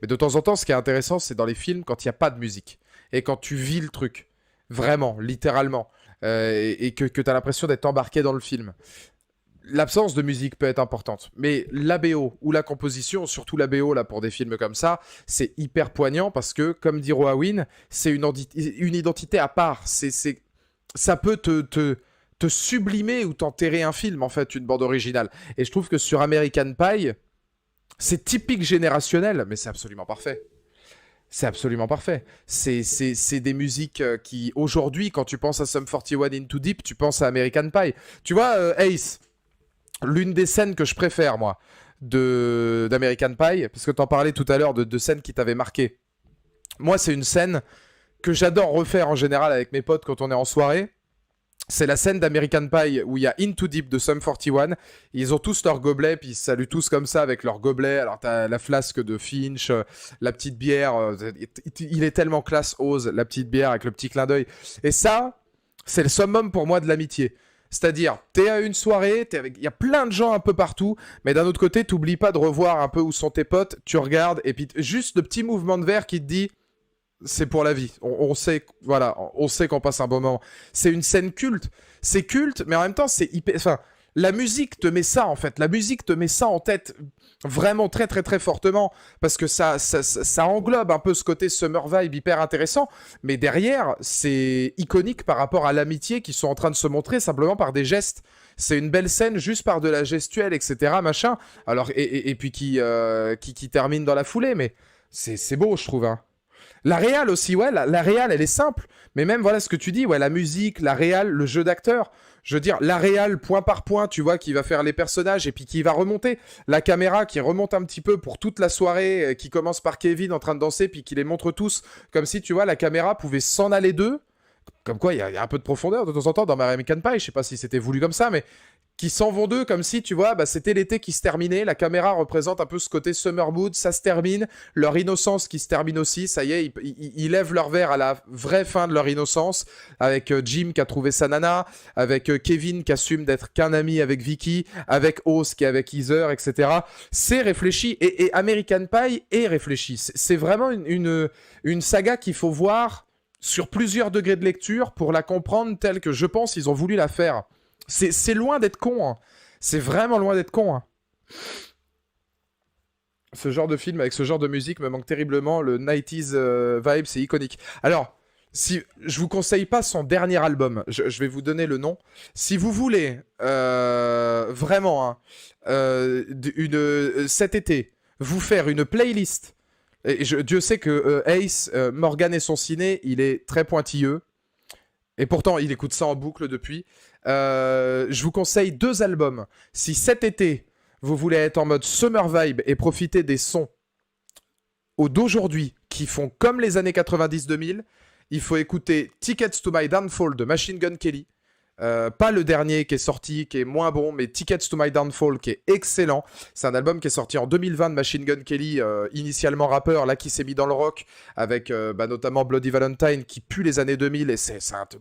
Mais de temps en temps, ce qui est intéressant, c'est dans les films quand il n'y a pas de musique. Et quand tu vis le truc. Vraiment, littéralement. Et que tu as l'impression d'être embarqué dans le film. L'absence de musique peut être importante, mais la BO ou la composition, surtout la BO là pour des films comme ça, c'est hyper poignant parce que, comme dit Roawin, c'est une identité à part. Ça peut te sublimer ou t'enterrer un film, en fait, une bande originale. Et je trouve que sur American Pie, c'est typique générationnel, mais c'est absolument parfait. C'est absolument parfait. C'est des musiques qui, aujourd'hui, quand tu penses à Sum 41 Into Deep, tu penses à American Pie. Tu vois, Ace, l'une des scènes que je préfère, moi, d'American Pie, parce que t'en parlais tout à l'heure de scènes qui t'avaient marqué. Moi, c'est une scène que j'adore refaire en général avec mes potes quand on est en soirée. C'est la scène d'American Pie où il y a Into Deep de Sum 41. Ils ont tous leur gobelet, puis ils se saluent tous comme ça avec leur gobelet. Alors t'as la flasque de Finch, la petite bière. Il est tellement classe, Oz, la petite bière avec le petit clin d'œil. Et ça, c'est le summum pour moi de l'amitié. C'est-à-dire, t'es à une soirée, il y a plein de gens un peu partout, mais d'un autre côté, t'oublies pas de revoir un peu où sont tes potes, tu regardes, et puis juste le petit mouvement de verre qui te dit... C'est pour la vie. On sait, voilà, on sait qu'on passe un bon moment. C'est une scène culte. C'est culte, mais en même temps, c'est hyper... Enfin, la musique te met ça, en fait. La musique te met ça en tête vraiment très, très, très fortement. Parce que ça englobe un peu ce côté summer vibe hyper intéressant. Mais derrière, c'est iconique par rapport à l'amitié qui sont en train de se montrer simplement par des gestes. C'est une belle scène juste par de la gestuelle, etc., machin. Alors, et puis qui termine dans la foulée, mais c'est beau, je trouve, hein. La réal aussi, ouais, la réal, elle est simple. Mais même, voilà ce que tu dis, ouais, la musique, la réal, le jeu d'acteur. Je veux dire, la réal, point par point, tu vois, qui va faire les personnages et puis qui va remonter. La caméra qui remonte un petit peu pour toute la soirée, qui commence par Kevin en train de danser, puis qui les montre tous. Comme si, tu vois, la caméra pouvait s'en aller d'eux. Comme quoi, il y a un peu de profondeur de temps en temps dans American Pie. Je sais pas si c'était voulu comme ça, mais qui s'en vont d'eux comme si, tu vois, bah, c'était l'été qui se terminait. La caméra représente un peu ce côté summer mood. Ça se termine. Leur innocence qui se termine aussi. Ça y est, ils lèvent leur verre à la vraie fin de leur innocence. Avec Jim qui a trouvé sa nana. Avec Kevin qui assume d'être qu'un ami avec Vicky. Avec Oz qui est avec Heather, etc. C'est réfléchi. Et American Pie est réfléchi. C'est vraiment une saga qu'il faut voir sur plusieurs degrés de lecture pour la comprendre telle que je pense ils ont voulu la faire. C'est loin d'être con, hein. C'est vraiment loin d'être con, hein. Ce genre de film avec ce genre de musique me manque terriblement. Le 90s vibe, c'est iconique. Alors, je vous conseille pas son dernier album. Je vais vous donner le nom. Si vous voulez, vraiment, hein, cet été, vous faire une playlist. Et Dieu sait que Ace, Morgan et son ciné, il est très pointilleux. Et pourtant, il écoute ça en boucle depuis. Je vous conseille 2 albums. Si cet été, vous voulez être en mode summer vibe et profiter des sons d'aujourd'hui qui font comme les années 90-2000, il faut écouter Tickets to My Downfall de Machine Gun Kelly. Pas le dernier qui est sorti, qui est moins bon, mais Tickets to My Downfall qui est excellent. C'est un album qui est sorti en 2020 de Machine Gun Kelly, initialement rappeur, là qui s'est mis dans le rock, avec notamment Bloody Valentine qui pue les années 2000, et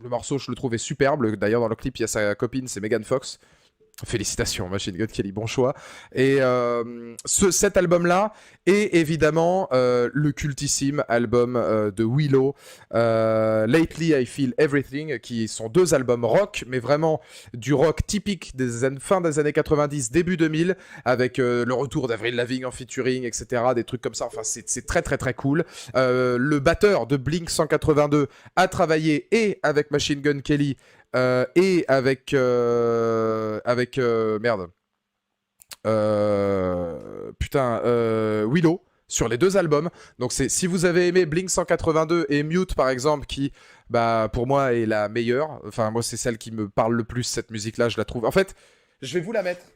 le morceau je le trouvais superbe. D'ailleurs dans le clip il y a sa copine, c'est Megan Fox. Félicitations, Machine Gun Kelly, bon choix. Et cet album-là est évidemment le cultissime album de Willow, Lately I Feel Everything, qui sont 2 albums rock, mais vraiment du rock typique des fin des années 90, début 2000, avec le retour d'Avril Lavigne en featuring, etc., des trucs comme ça. Enfin, c'est très très très cool. Le batteur de Blink 182 a travaillé et avec Machine Gun Kelly et avec merde Willow sur les 2 albums. Donc si vous avez aimé Blink 182 et Mute par exemple, qui pour moi est la meilleure, enfin moi c'est celle qui me parle le plus, cette musique là je la trouve, en fait je vais vous la mettre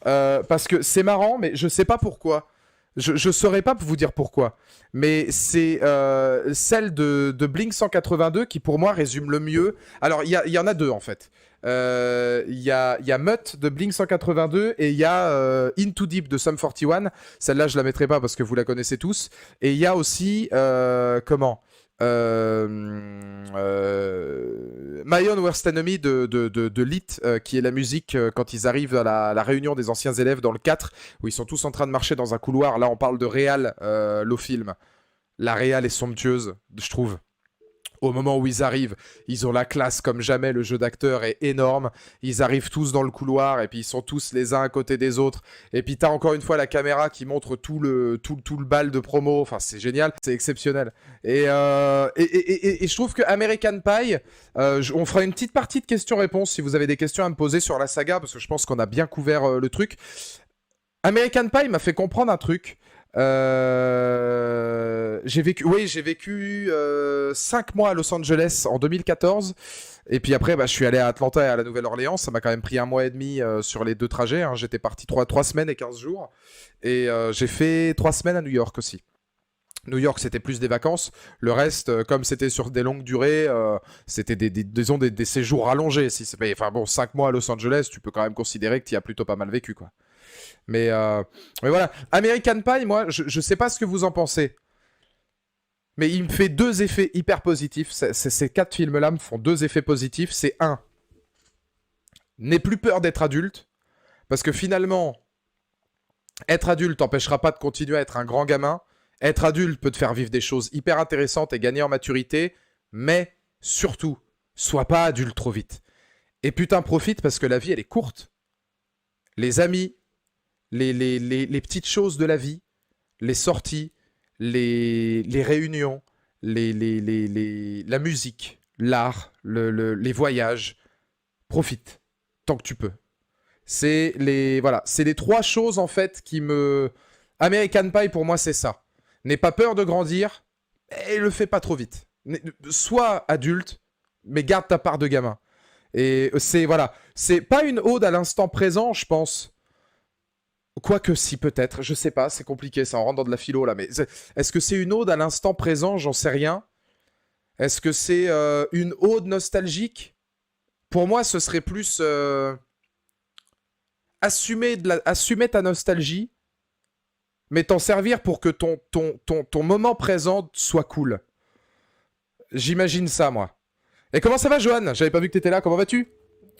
parce que c'est marrant mais je sais pas pourquoi. Je saurais pas vous dire pourquoi, mais c'est celle de Blink 182 qui pour moi résume le mieux. Alors il y en a 2 en fait. Il y a Mutt de Blink 182 et il y a Into Deep de Sum 41. Celle-là je la mettrai pas parce que vous la connaissez tous. Et il y a aussi My Own Worst Enemy de Lit, qui est la musique quand ils arrivent à la réunion des anciens élèves dans le 4, où ils sont tous en train de marcher dans un couloir. Là, on parle de réal, le film. La réal est somptueuse, je trouve. Au moment où ils arrivent, ils ont la classe comme jamais, le jeu d'acteur est énorme, ils arrivent tous dans le couloir et puis ils sont tous les uns à côté des autres, et puis t'as encore une fois la caméra qui montre tout le bal de promo, enfin c'est génial, c'est exceptionnel. Et je trouve que American Pie, on fera une petite partie de questions-réponses si vous avez des questions à me poser sur la saga, parce que je pense qu'on a bien couvert le truc. American Pie m'a fait comprendre un truc. J'ai vécu 5 mois à Los Angeles en 2014. Et puis après, je suis allé à Atlanta et à la Nouvelle-Orléans. Ça m'a quand même pris 1 mois et demi sur les 2 trajets, hein. J'étais parti 3 semaines et 15 jours. Et j'ai fait 3 semaines à New York aussi. New York, c'était plus des vacances. Le reste, comme c'était sur des longues durées, c'était des séjours rallongés. Enfin bon, 5 mois à Los Angeles, tu peux quand même considérer que tu y as plutôt pas mal vécu, quoi. Mais voilà. American Pie, moi, je sais pas ce que vous en pensez. Mais il me fait 2 effets hyper positifs. Ces 4 films-là me font 2 effets positifs. C'est 1. N'aie plus peur d'être adulte. Parce que finalement, être adulte t'empêchera pas de continuer à être un grand gamin. Être adulte peut te faire vivre des choses hyper intéressantes et gagner en maturité. Mais surtout, sois pas adulte trop vite. Et putain, profite parce que la vie, elle est courte. Les amis, les petites choses de la vie, les sorties, les réunions, la musique, l'art, les voyages. Profite, tant que tu peux. C'est les 3 choses, en fait, qui me... American Pie, pour moi, c'est ça. N'aie pas peur de grandir, Et le fais pas trop vite. Sois adulte, mais garde ta part de gamin. Et c'est, voilà, c'est pas une ode à l'instant présent, je pense. Quoique si, peut-être, je sais pas, c'est compliqué, ça en rentre dans de la philo, là, mais est-ce que c'est une ode à l'instant présent? J'en sais rien. Est-ce que c'est une ode nostalgique? Pour moi, ce serait plus assumer ta nostalgie, mais t'en servir pour que ton moment présent soit cool. J'imagine ça, moi. Et comment ça va, Johan? J'avais pas vu que t'étais là, comment vas-tu?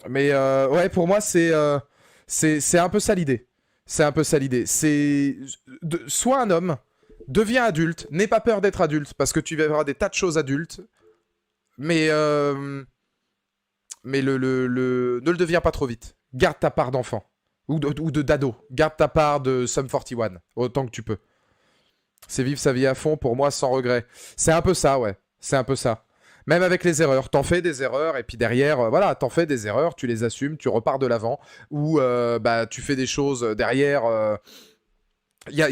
Mais ouais, pour moi, c'est un peu ça l'idée. C'est un peu ça l'idée. Sois un homme, deviens adulte, n'aie pas peur d'être adulte, parce que tu verras des tas de choses adultes, mais ne le deviens pas trop vite. Garde ta part d'enfant. Ou de d'ado. Garde ta part de Sum 41, autant que tu peux. C'est vivre sa vie à fond, pour moi, sans regret. C'est un peu ça, ouais. C'est un peu ça. Même avec les erreurs. T'en fais des erreurs, et puis derrière, voilà, t'en fais des erreurs, tu les assumes, tu repars de l'avant. Ou bah, tu fais des choses derrière...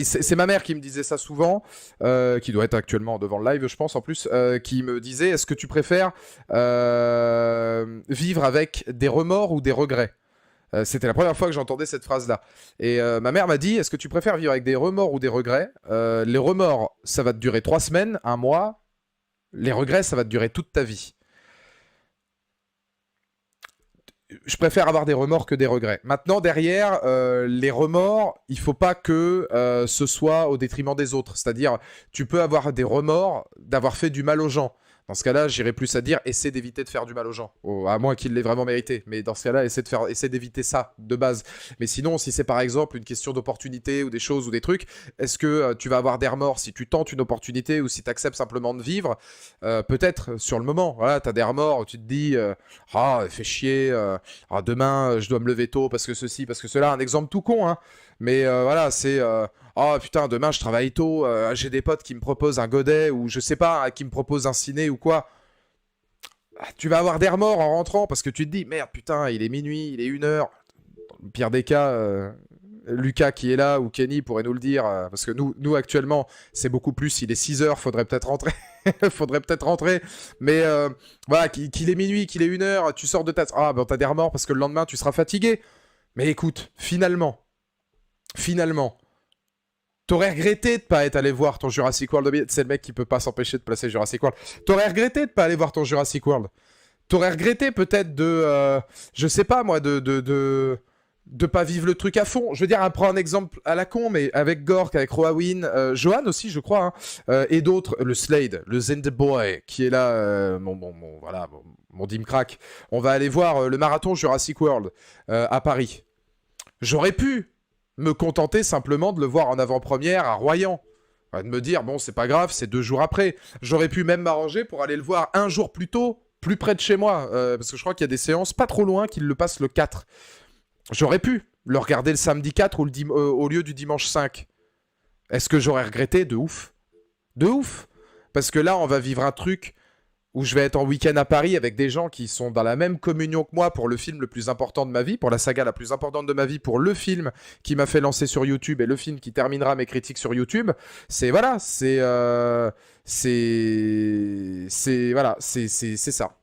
c'est ma mère qui me disait ça souvent, qui doit être actuellement devant le live, je pense, en plus, qui me disait, est-ce que tu préfères vivre avec des remords ou des regrets? C'était la première fois que j'entendais cette phrase-là. Et ma mère m'a dit, est-ce que tu préfères vivre avec des remords ou des regrets? Les remords, ça va te durer 3 semaines, 1 mois. Les regrets, ça va te durer toute ta vie. Je préfère avoir des remords que des regrets. Maintenant, derrière, les remords, il faut pas que ce soit au détriment des autres. C'est-à-dire, tu peux avoir des remords d'avoir fait du mal aux gens. Dans ce cas-là, j'irais plus à dire, essaie d'éviter de faire du mal aux gens. À moins qu'ils l'aient vraiment mérité. Mais dans ce cas-là, essaie d'éviter ça, de base. Mais sinon, si c'est par exemple une question d'opportunité ou des choses ou des trucs, est-ce que tu vas avoir des remords si tu tentes une opportunité ou si tu acceptes simplement de vivre? Peut-être, sur le moment. Voilà, tu as des remords où tu te dis, fais chier, demain, je dois me lever tôt parce que ceci, parce que cela. Un exemple tout con, hein. Mais voilà, c'est... oh putain, demain je travaille tôt, j'ai des potes qui me proposent un godet ou je sais pas, qui me proposent un ciné ou quoi. Tu vas avoir des remords en rentrant parce que tu te dis merde, putain, il est minuit, il est 1h. Dans le pire des cas, Lucas qui est là ou Kenny pourrait nous le dire parce que nous actuellement c'est beaucoup plus, il est 6h, faudrait peut-être rentrer. Faudrait peut-être rentrer. Mais voilà, qu'il est minuit, qu'il est 1h, tu sors de ta... Ah ben t'as des remords parce que le lendemain tu seras fatigué. Mais écoute, finalement, t'aurais regretté de pas être allé voir ton Jurassic World. C'est le mec qui peut pas s'empêcher de placer Jurassic World. T'aurais regretté de pas aller voir ton Jurassic World. T'aurais regretté peut-être de... je sais pas moi, de pas vivre le truc à fond. Je veux dire, prends un exemple à la con, mais avec Gork, avec Roawin, Johan aussi, je crois, hein, et d'autres, le Slade, le Zend Boy, qui est là, voilà, mon Dimcrack. On va aller voir le marathon Jurassic World à Paris. J'aurais pu me contenter simplement de le voir en avant-première à Royan. De me dire, bon, c'est pas grave, c'est 2 jours après. J'aurais pu même m'arranger pour aller le voir 1 jour plus tôt, plus près de chez moi. Parce que je crois qu'il y a des séances pas trop loin qu'il le passe le 4. J'aurais pu le regarder le samedi 4 ou au lieu du dimanche 5. Est-ce que j'aurais regretté? De ouf. De ouf. Parce que là, on va vivre un truc où je vais être en week-end à Paris avec des gens qui sont dans la même communion que moi pour le film le plus important de ma vie, pour la saga la plus importante de ma vie, pour le film qui m'a fait lancer sur YouTube et le film qui terminera mes critiques sur YouTube. C'est voilà, c'est voilà, c'est ça.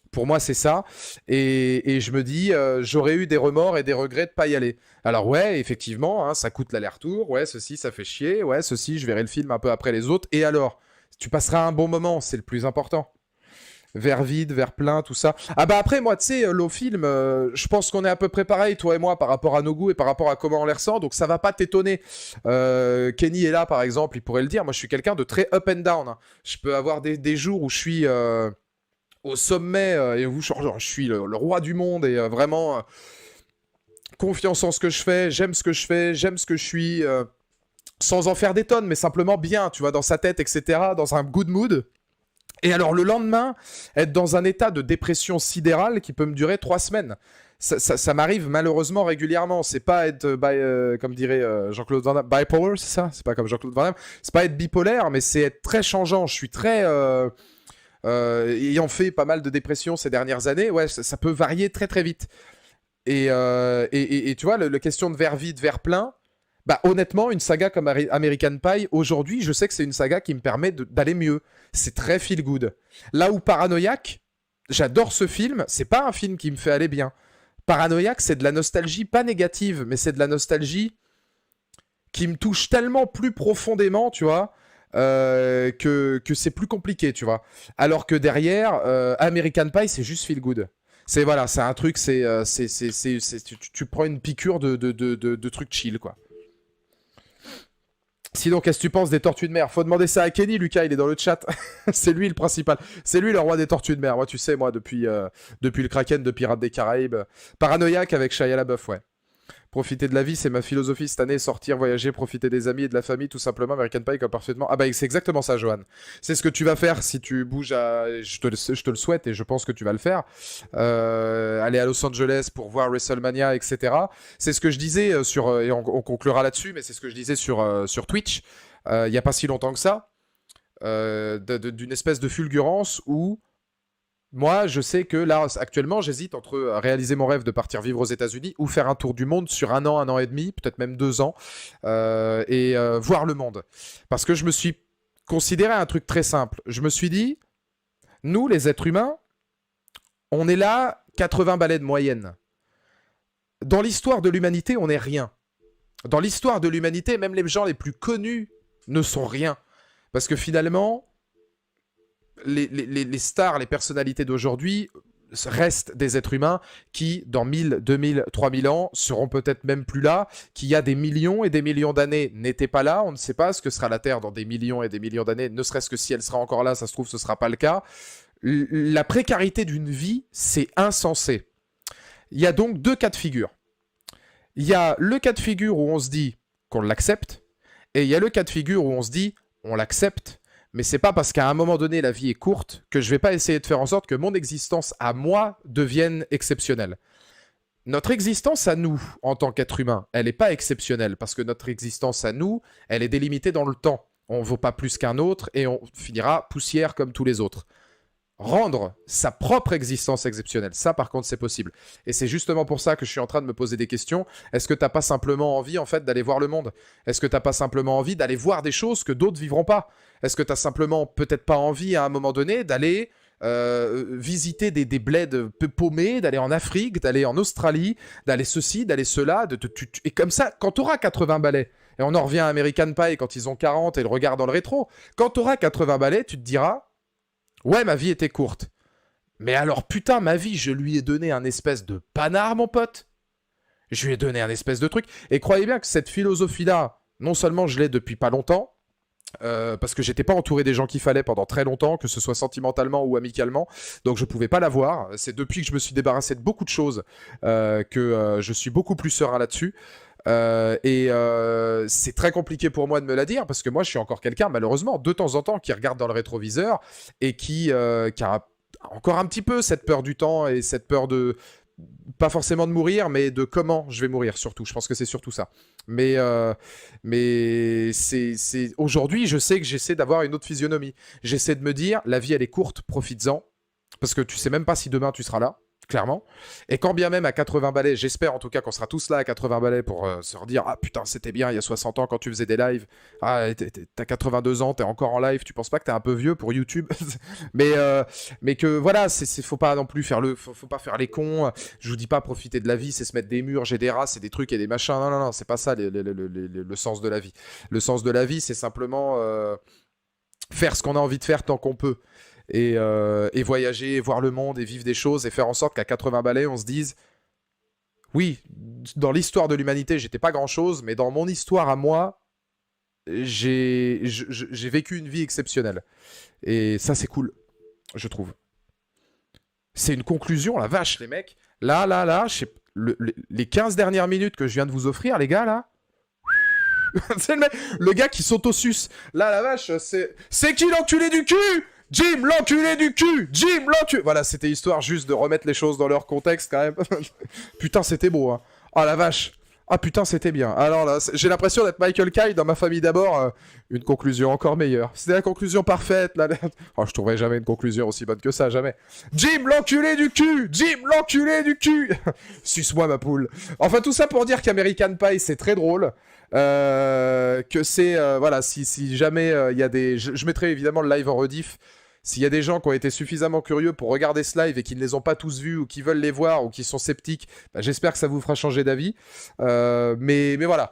Pour moi, c'est ça. Et je me dis, j'aurais eu des remords et des regrets de pas y aller. Alors ouais, effectivement, hein, ça coûte l'aller-retour. Ouais, ceci, ça fait chier. Ouais, ceci, je verrai le film un peu après les autres. Et alors, tu passeras un bon moment, c'est le plus important. Vers vide, vers plein, tout ça. Ah bah après, moi, tu sais, le film, je pense qu'on est à peu près pareil, toi et moi, par rapport à nos goûts et par rapport à comment on les ressent, donc ça va pas t'étonner. Kenny est là, par exemple, il pourrait le dire. Moi, je suis quelqu'un de très up and down. Hein. Je peux avoir des jours où je suis au sommet et où je suis le roi du monde et vraiment confiance en ce que je fais, j'aime ce que je fais, j'aime ce que je suis, sans en faire des tonnes, mais simplement bien, tu vois, dans sa tête, etc., dans un good mood. Et alors le lendemain, être dans un état de dépression sidérale qui peut me durer 3 semaines. Ça m'arrive malheureusement régulièrement. C'est pas être, comme dirait Jean-Claude Van Damme, bipolar, c'est ça? C'est pas comme Jean-Claude Van Damme. C'est pas être bipolaire, mais c'est être très changeant. Je suis très... ayant fait pas mal de dépression ces dernières années, ouais, ça peut varier très très vite. Et tu vois, la question de verre vide, verre plein, Bah honnêtement, une saga comme American Pie, aujourd'hui, je sais que c'est une saga qui me permet d'aller mieux. C'est très feel good. Là où Paranoïaque, j'adore ce film, c'est pas un film qui me fait aller bien. Paranoïaque, c'est de la nostalgie, pas négative, mais c'est de la nostalgie qui me touche tellement plus profondément, tu vois, que c'est plus compliqué, tu vois. Alors que derrière, American Pie, c'est juste feel good. C'est voilà, c'est un truc, tu prends une piqûre de trucs chill, quoi. Sinon, qu'est-ce que tu penses des tortues de mer? Faut demander ça à Kenny, Lucas, il est dans le chat. C'est lui le principal. C'est lui le roi des tortues de mer. Moi, tu sais, moi, depuis le Kraken de Pirates des Caraïbes. Paranoïaque avec Shia LaBeouf, ouais. Profiter de la vie, c'est ma philosophie cette année. Sortir, voyager, profiter des amis et de la famille, tout simplement. American Pie comme parfaitement. Ah bah c'est exactement ça, Johan. C'est ce que tu vas faire si tu bouges à... Je te le souhaite et je pense que tu vas le faire. Aller à Los Angeles pour voir WrestleMania, etc. C'est ce que je disais et on conclura là-dessus, mais c'est ce que je disais sur Twitch il n'y a pas si longtemps que ça. D'une espèce de fulgurance où... Moi, je sais que là, actuellement, j'hésite entre réaliser mon rêve de partir vivre aux États-Unis ou faire un tour du monde sur 1 an et demi, peut-être même 2 ans, et voir le monde. Parce que je me suis considéré un truc très simple. Je me suis dit, nous, les êtres humains, on est là 80 balais de moyenne. Dans l'histoire de l'humanité, on n'est rien. Dans l'histoire de l'humanité, même les gens les plus connus ne sont rien. Parce que finalement... Les stars, les personnalités d'aujourd'hui restent des êtres humains qui, dans 1000, 2000, 3000 ans, seront peut-être même plus là, qui, il y a des millions et des millions d'années, n'étaient pas là. On ne sait pas ce que sera la Terre dans des millions et des millions d'années, ne serait-ce que si elle sera encore là, ça se trouve, ce ne sera pas le cas. La précarité d'une vie, c'est insensé. Il y a donc 2 cas de figure. Il y a le cas de figure où on se dit qu'on l'accepte, et il y a le cas de figure où on se dit on l'accepte, mais c'est pas parce qu'à un moment donné la vie est courte que je vais pas essayer de faire en sorte que mon existence à moi devienne exceptionnelle. Notre existence à nous, en tant qu'être humain, elle n'est pas exceptionnelle parce que notre existence à nous, elle est délimitée dans le temps. On vaut pas plus qu'un autre et on finira poussière comme tous les autres. Rendre sa propre existence exceptionnelle, ça par contre c'est possible. Et c'est justement pour ça que je suis en train de me poser des questions. Est-ce que t'as pas simplement envie en fait d'aller voir le monde? Est-ce que t'as pas simplement envie d'aller voir des choses que d'autres vivront pas? Est-ce que t'as simplement peut-être pas envie à un moment donné d'aller visiter des bleds paumés, d'aller en Afrique, d'aller en Australie, d'aller ceci, d'aller cela, et comme ça, quand t'auras 80 balais, et on en revient à American Pie quand ils ont 40 et le regard dans le rétro, quand t'auras 80 balais, tu te diras ouais, ma vie était courte. Mais alors, putain, ma vie, je lui ai donné un espèce de panard, mon pote. Je lui ai donné un espèce de truc. Et croyez bien que cette philosophie-là, non seulement je l'ai depuis pas longtemps, parce que j'étais pas entouré des gens qu'il fallait pendant très longtemps, que ce soit sentimentalement ou amicalement, donc je pouvais pas l'avoir. C'est depuis que je me suis débarrassé de beaucoup de choses que je suis beaucoup plus serein là-dessus. C'est très compliqué pour moi de me la dire parce que moi je suis encore quelqu'un malheureusement de temps en temps qui regarde dans le rétroviseur et qui a encore un petit peu cette peur du temps et cette peur de pas forcément de mourir mais de comment je vais mourir surtout. Je pense que c'est surtout ça. Mais c'est aujourd'hui je sais que j'essaie d'avoir une autre physionomie. J'essaie de me dire la vie elle est courte, profites-en parce que tu sais même pas si demain tu seras là. Clairement. Et quand bien même à 80 balais, j'espère en tout cas qu'on sera tous là à 80 balais pour se redire ah putain c'était bien il y a 60 ans quand tu faisais des lives, ah t'as 82 ans, t'es encore en live, tu penses pas que t'es un peu vieux pour YouTube mais que voilà, faut pas non plus faire faut pas faire les cons, je vous dis pas profiter de la vie, c'est se mettre des murs, j'ai des rats, c'est des trucs et des machins, non, c'est pas ça le sens de la vie. Le sens de la vie c'est simplement faire ce qu'on a envie de faire tant qu'on peut. Et voyager, voir le monde et vivre des choses et faire en sorte qu'à 80 balais, on se dise oui, dans l'histoire de l'humanité, j'étais pas grand-chose, mais dans mon histoire à moi, j'ai vécu une vie exceptionnelle. Et ça, c'est cool, je trouve. C'est une conclusion, la vache, les mecs. Là, les 15 dernières minutes que je viens de vous offrir, les gars, là... c'est le gars qui s'autosuce. Là, la vache, c'est qui l'enculé du cul? Jim, l'enculé du cul! Jim, l'enculé... Voilà, c'était histoire juste de remettre les choses dans leur contexte, quand même. Putain, c'était beau, hein. Oh, la vache. Ah putain, c'était bien. Alors là, j'ai l'impression d'être Michael Caine dans Ma famille d'abord. Une conclusion encore meilleure. C'était la conclusion parfaite. Là. Oh, je trouverai jamais une conclusion aussi bonne que ça, jamais. Jim, l'enculé du cul. Jim, l'enculé du cul. Suce-moi ma poule. Enfin, tout ça pour dire qu'American Pie, c'est très drôle. Que c'est... voilà, si jamais il y a des... Je mettrai évidemment le live en rediff. S'il y a des gens qui ont été suffisamment curieux pour regarder ce live et qui ne les ont pas tous vus ou qui veulent les voir ou qui sont sceptiques, bah, j'espère que ça vous fera changer d'avis. Mais voilà,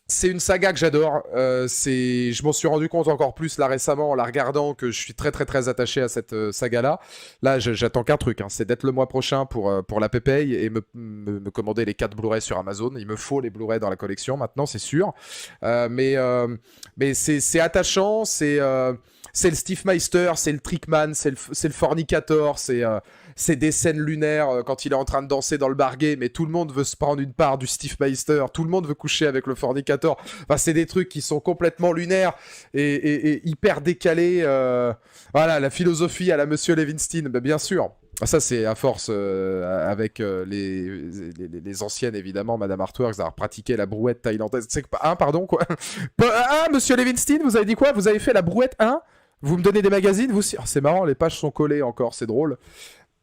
c'est une saga que j'adore. Je m'en suis rendu compte encore plus là récemment en la regardant que je suis très très très attaché à cette saga-là. Là, j'attends qu'un truc, hein, c'est d'être le mois prochain pour la pépay et me commander les 4 Blu-ray sur Amazon. Il me faut les Blu-ray dans la collection maintenant, c'est sûr. Mais c'est attachant, c'est le Steve Meister, c'est le Trickman, c'est le Fornicator, c'est des scènes lunaires quand il est en train de danser dans le bar gay, mais tout le monde veut se prendre une part du Steve Meister, tout le monde veut coucher avec le Fornicator. Enfin, c'est des trucs qui sont complètement lunaires et hyper décalés. Voilà, la philosophie à la Monsieur Levinstein, bah, bien sûr. Ça, c'est à force avec les anciennes, évidemment, Madame Artworks, d'avoir pratiqué la brouette thaïlandaise. C'est que... pardon, quoi. Monsieur Levinstein, vous avez dit quoi? Vous avez fait la brouette 1? Vous me donnez des magazines, vous... Oh, c'est marrant, les pages sont collées encore, c'est drôle.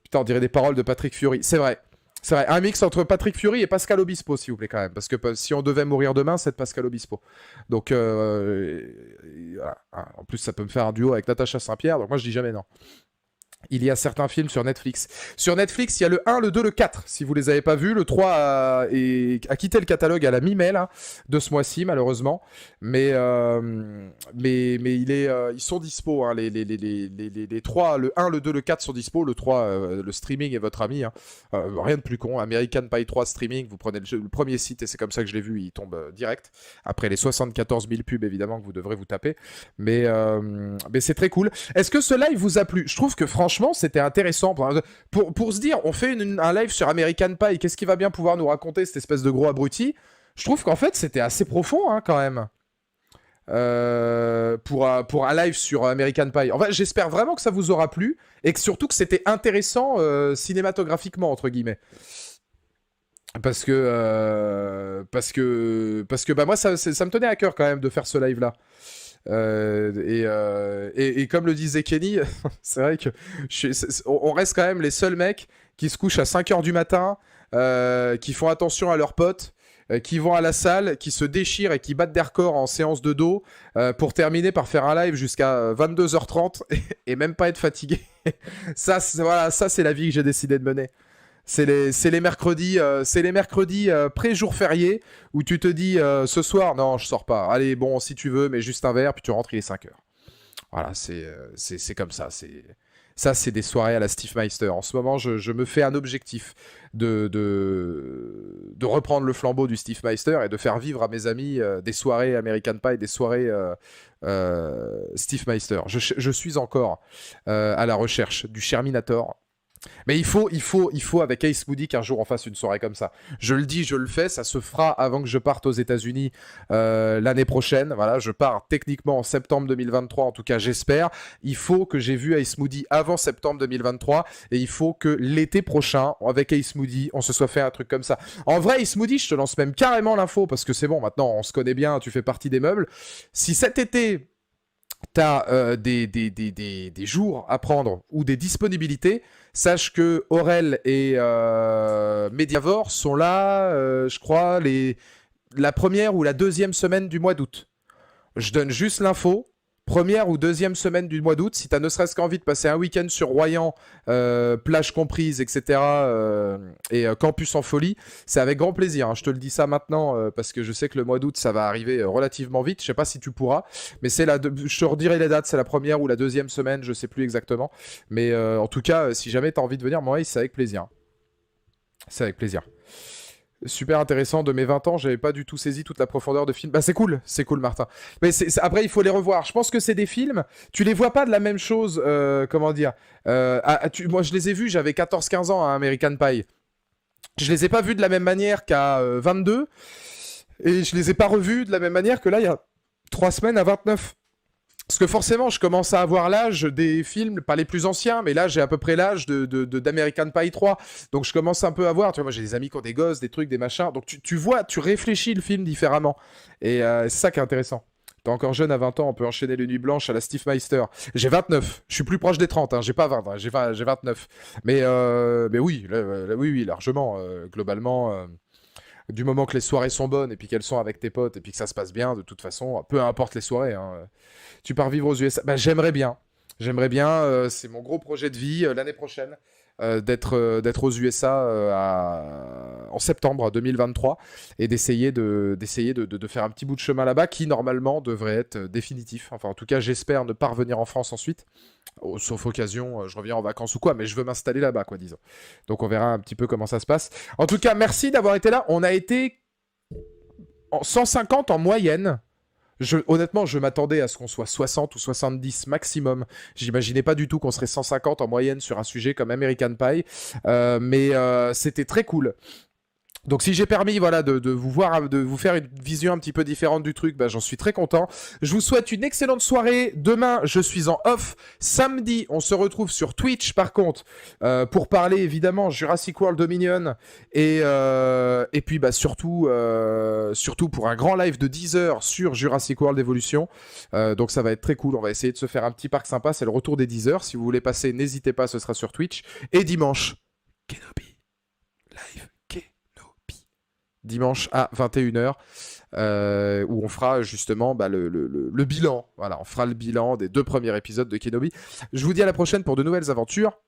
Putain, on dirait des paroles de Patrick Fiori. C'est vrai. C'est vrai. Un mix entre Patrick Fiori et Pascal Obispo, s'il vous plaît, quand même. Parce que si on devait mourir demain, c'est de Pascal Obispo. Donc, voilà. En plus, ça peut me faire un duo avec Natacha Saint-Pierre, donc moi, je dis jamais non. Il y a certains films sur Netflix. Sur Netflix, il y a le 1, le 2, le 4, si vous les avez pas vus. Le 3 a quitté le catalogue à la mi-mai, là, de ce mois-ci, malheureusement. Mais ils sont dispo. Hein. Les 3, le 1, le 2, le 4 sont dispo. Le 3, le streaming est votre ami. Hein. Rien de plus con. American Pie 3 streaming, vous prenez le premier site et c'est comme ça que je l'ai vu. Il tombe direct. Après les 74 000 pubs, évidemment, que vous devrez vous taper. Mais c'est très cool. Est-ce que ce live vous a plu? Je trouve que franchement, c'était intéressant pour se dire, on fait un live sur American Pie, qu'est-ce qu'il va bien pouvoir nous raconter, cette espèce de gros abruti? Je trouve qu'en fait, c'était assez profond, hein, quand même. Pour un live sur American Pie. Enfin, j'espère vraiment que ça vous aura plu, et que surtout que c'était intéressant cinématographiquement, entre guillemets. Parce que bah, moi, ça me tenait à cœur, quand même, de faire ce live-là. Et comme le disait Kenny, c'est vrai que on reste quand même les seuls mecs qui se couchent à 5h du matin, qui font attention à leurs potes, qui vont à la salle, qui se déchirent et qui battent des records en séance de dos pour terminer par faire un live jusqu'à 22h30 et même pas être fatigué. Ça, c'est la vie que j'ai décidé de mener. C'est les mercredis, pré-jour férié où tu te dis ce soir, non, je sors pas. Allez, bon, si tu veux, mais juste un verre, puis tu rentres, il est 5h. Voilà, c'est comme ça. Ça, c'est des soirées à la Steve Meister. En ce moment, je me fais un objectif de reprendre le flambeau du Steve Meister et de faire vivre à mes amis des soirées American Pie, des soirées Steve Meister. Je suis encore à la recherche du Sherminator. Mais il faut avec Ace Moody qu'un jour on fasse une soirée comme ça. Je le dis, je le fais, ça se fera avant que je parte aux États-Unis l'année prochaine. Voilà, je pars techniquement en septembre 2023, en tout cas j'espère. Il faut que j'ai vu Ace Moody avant septembre 2023 et il faut que l'été prochain, avec Ace Moody, on se soit fait un truc comme ça. En vrai, Ace Moody, je te lance même carrément l'info parce que c'est bon, maintenant on se connaît bien, tu fais partie des meubles. Si cet été t'as des jours à prendre ou des disponibilités, sache que Aurel et Mediavore sont là, je crois, la première ou la deuxième semaine du mois d'août. Je donne juste l'info. Première ou deuxième semaine du mois d'août, si t'as ne serait-ce qu'envie de passer un week-end sur Royan, plage comprise, etc., et campus en folie, c'est avec grand plaisir. Hein. Je te le dis ça maintenant parce que je sais que le mois d'août, ça va arriver relativement vite. Je sais pas si tu pourras, mais je te redirai les dates, c'est la première ou la deuxième semaine, je sais plus exactement. Mais en tout cas, si jamais t'as envie de venir, moi, c'est avec plaisir. C'est avec plaisir. Super intéressant, de mes 20 ans, j'avais pas du tout saisi toute la profondeur de film. Bah c'est cool Martin. Mais après il faut les revoir. Je pense que c'est des films, tu les vois pas de la même chose, comment dire. Moi je les ai vus, j'avais 14-15 ans à American Pie. Je les ai pas vus de la même manière qu'à 22, et je les ai pas revus de la même manière que là il y a 3 semaines à 29. Parce que forcément, je commence à avoir l'âge des films, pas les plus anciens, mais là, j'ai à peu près l'âge d'American Pie 3. Donc, je commence un peu à voir. Tu vois, moi, j'ai des amis qui ont des gosses, des trucs, des machins. Donc, tu vois, tu réfléchis le film différemment. Et c'est ça qui est intéressant. T'es encore jeune à 20 ans, on peut enchaîner les nuits blanches à la Steve Meister. J'ai 29. Je suis plus proche des 30. Hein. J'ai pas 20, hein. J'ai 29. Mais oui, oui, largement. Globalement. Du moment que les soirées sont bonnes et puis qu'elles sont avec tes potes et puis que ça se passe bien, de toute façon, peu importe les soirées. Hein. Tu pars vivre aux USA. Bah, j'aimerais bien. J'aimerais bien. C'est mon gros projet de vie l'année prochaine. D'être aux USA en septembre 2023 et d'essayer de faire un petit bout de chemin là-bas qui normalement devrait être définitif. Enfin, en tout cas, j'espère ne pas revenir en France ensuite. Sauf occasion, je reviens en vacances ou quoi, mais je veux m'installer là-bas, quoi, disons. Donc on verra un petit peu comment ça se passe. En tout cas, merci d'avoir été là. On a été en 150 en moyenne. Honnêtement, je m'attendais à ce qu'on soit 60 ou 70 maximum. J'imaginais pas du tout qu'on serait 150 en moyenne sur un sujet comme American Pie. Mais c'était très cool. Donc si j'ai permis voilà, de vous voir, de vous faire une vision un petit peu différente du truc, bah, j'en suis très content. Je vous souhaite une excellente soirée. Demain, je suis en off. Samedi, on se retrouve sur Twitch par contre pour parler évidemment Jurassic World Dominion et puis bah, surtout pour un grand live de 10 heures sur Jurassic World Evolution. Donc ça va être très cool. On va essayer de se faire un petit parc sympa. C'est le retour des 10 heures. Si vous voulez passer, n'hésitez pas, ce sera sur Twitch. Et dimanche, Kenobi live. Dimanche à 21h, où on fera justement bah, le bilan. Voilà, on fera le bilan des 2 premiers épisodes de Kenobi. Je vous dis à la prochaine pour de nouvelles aventures.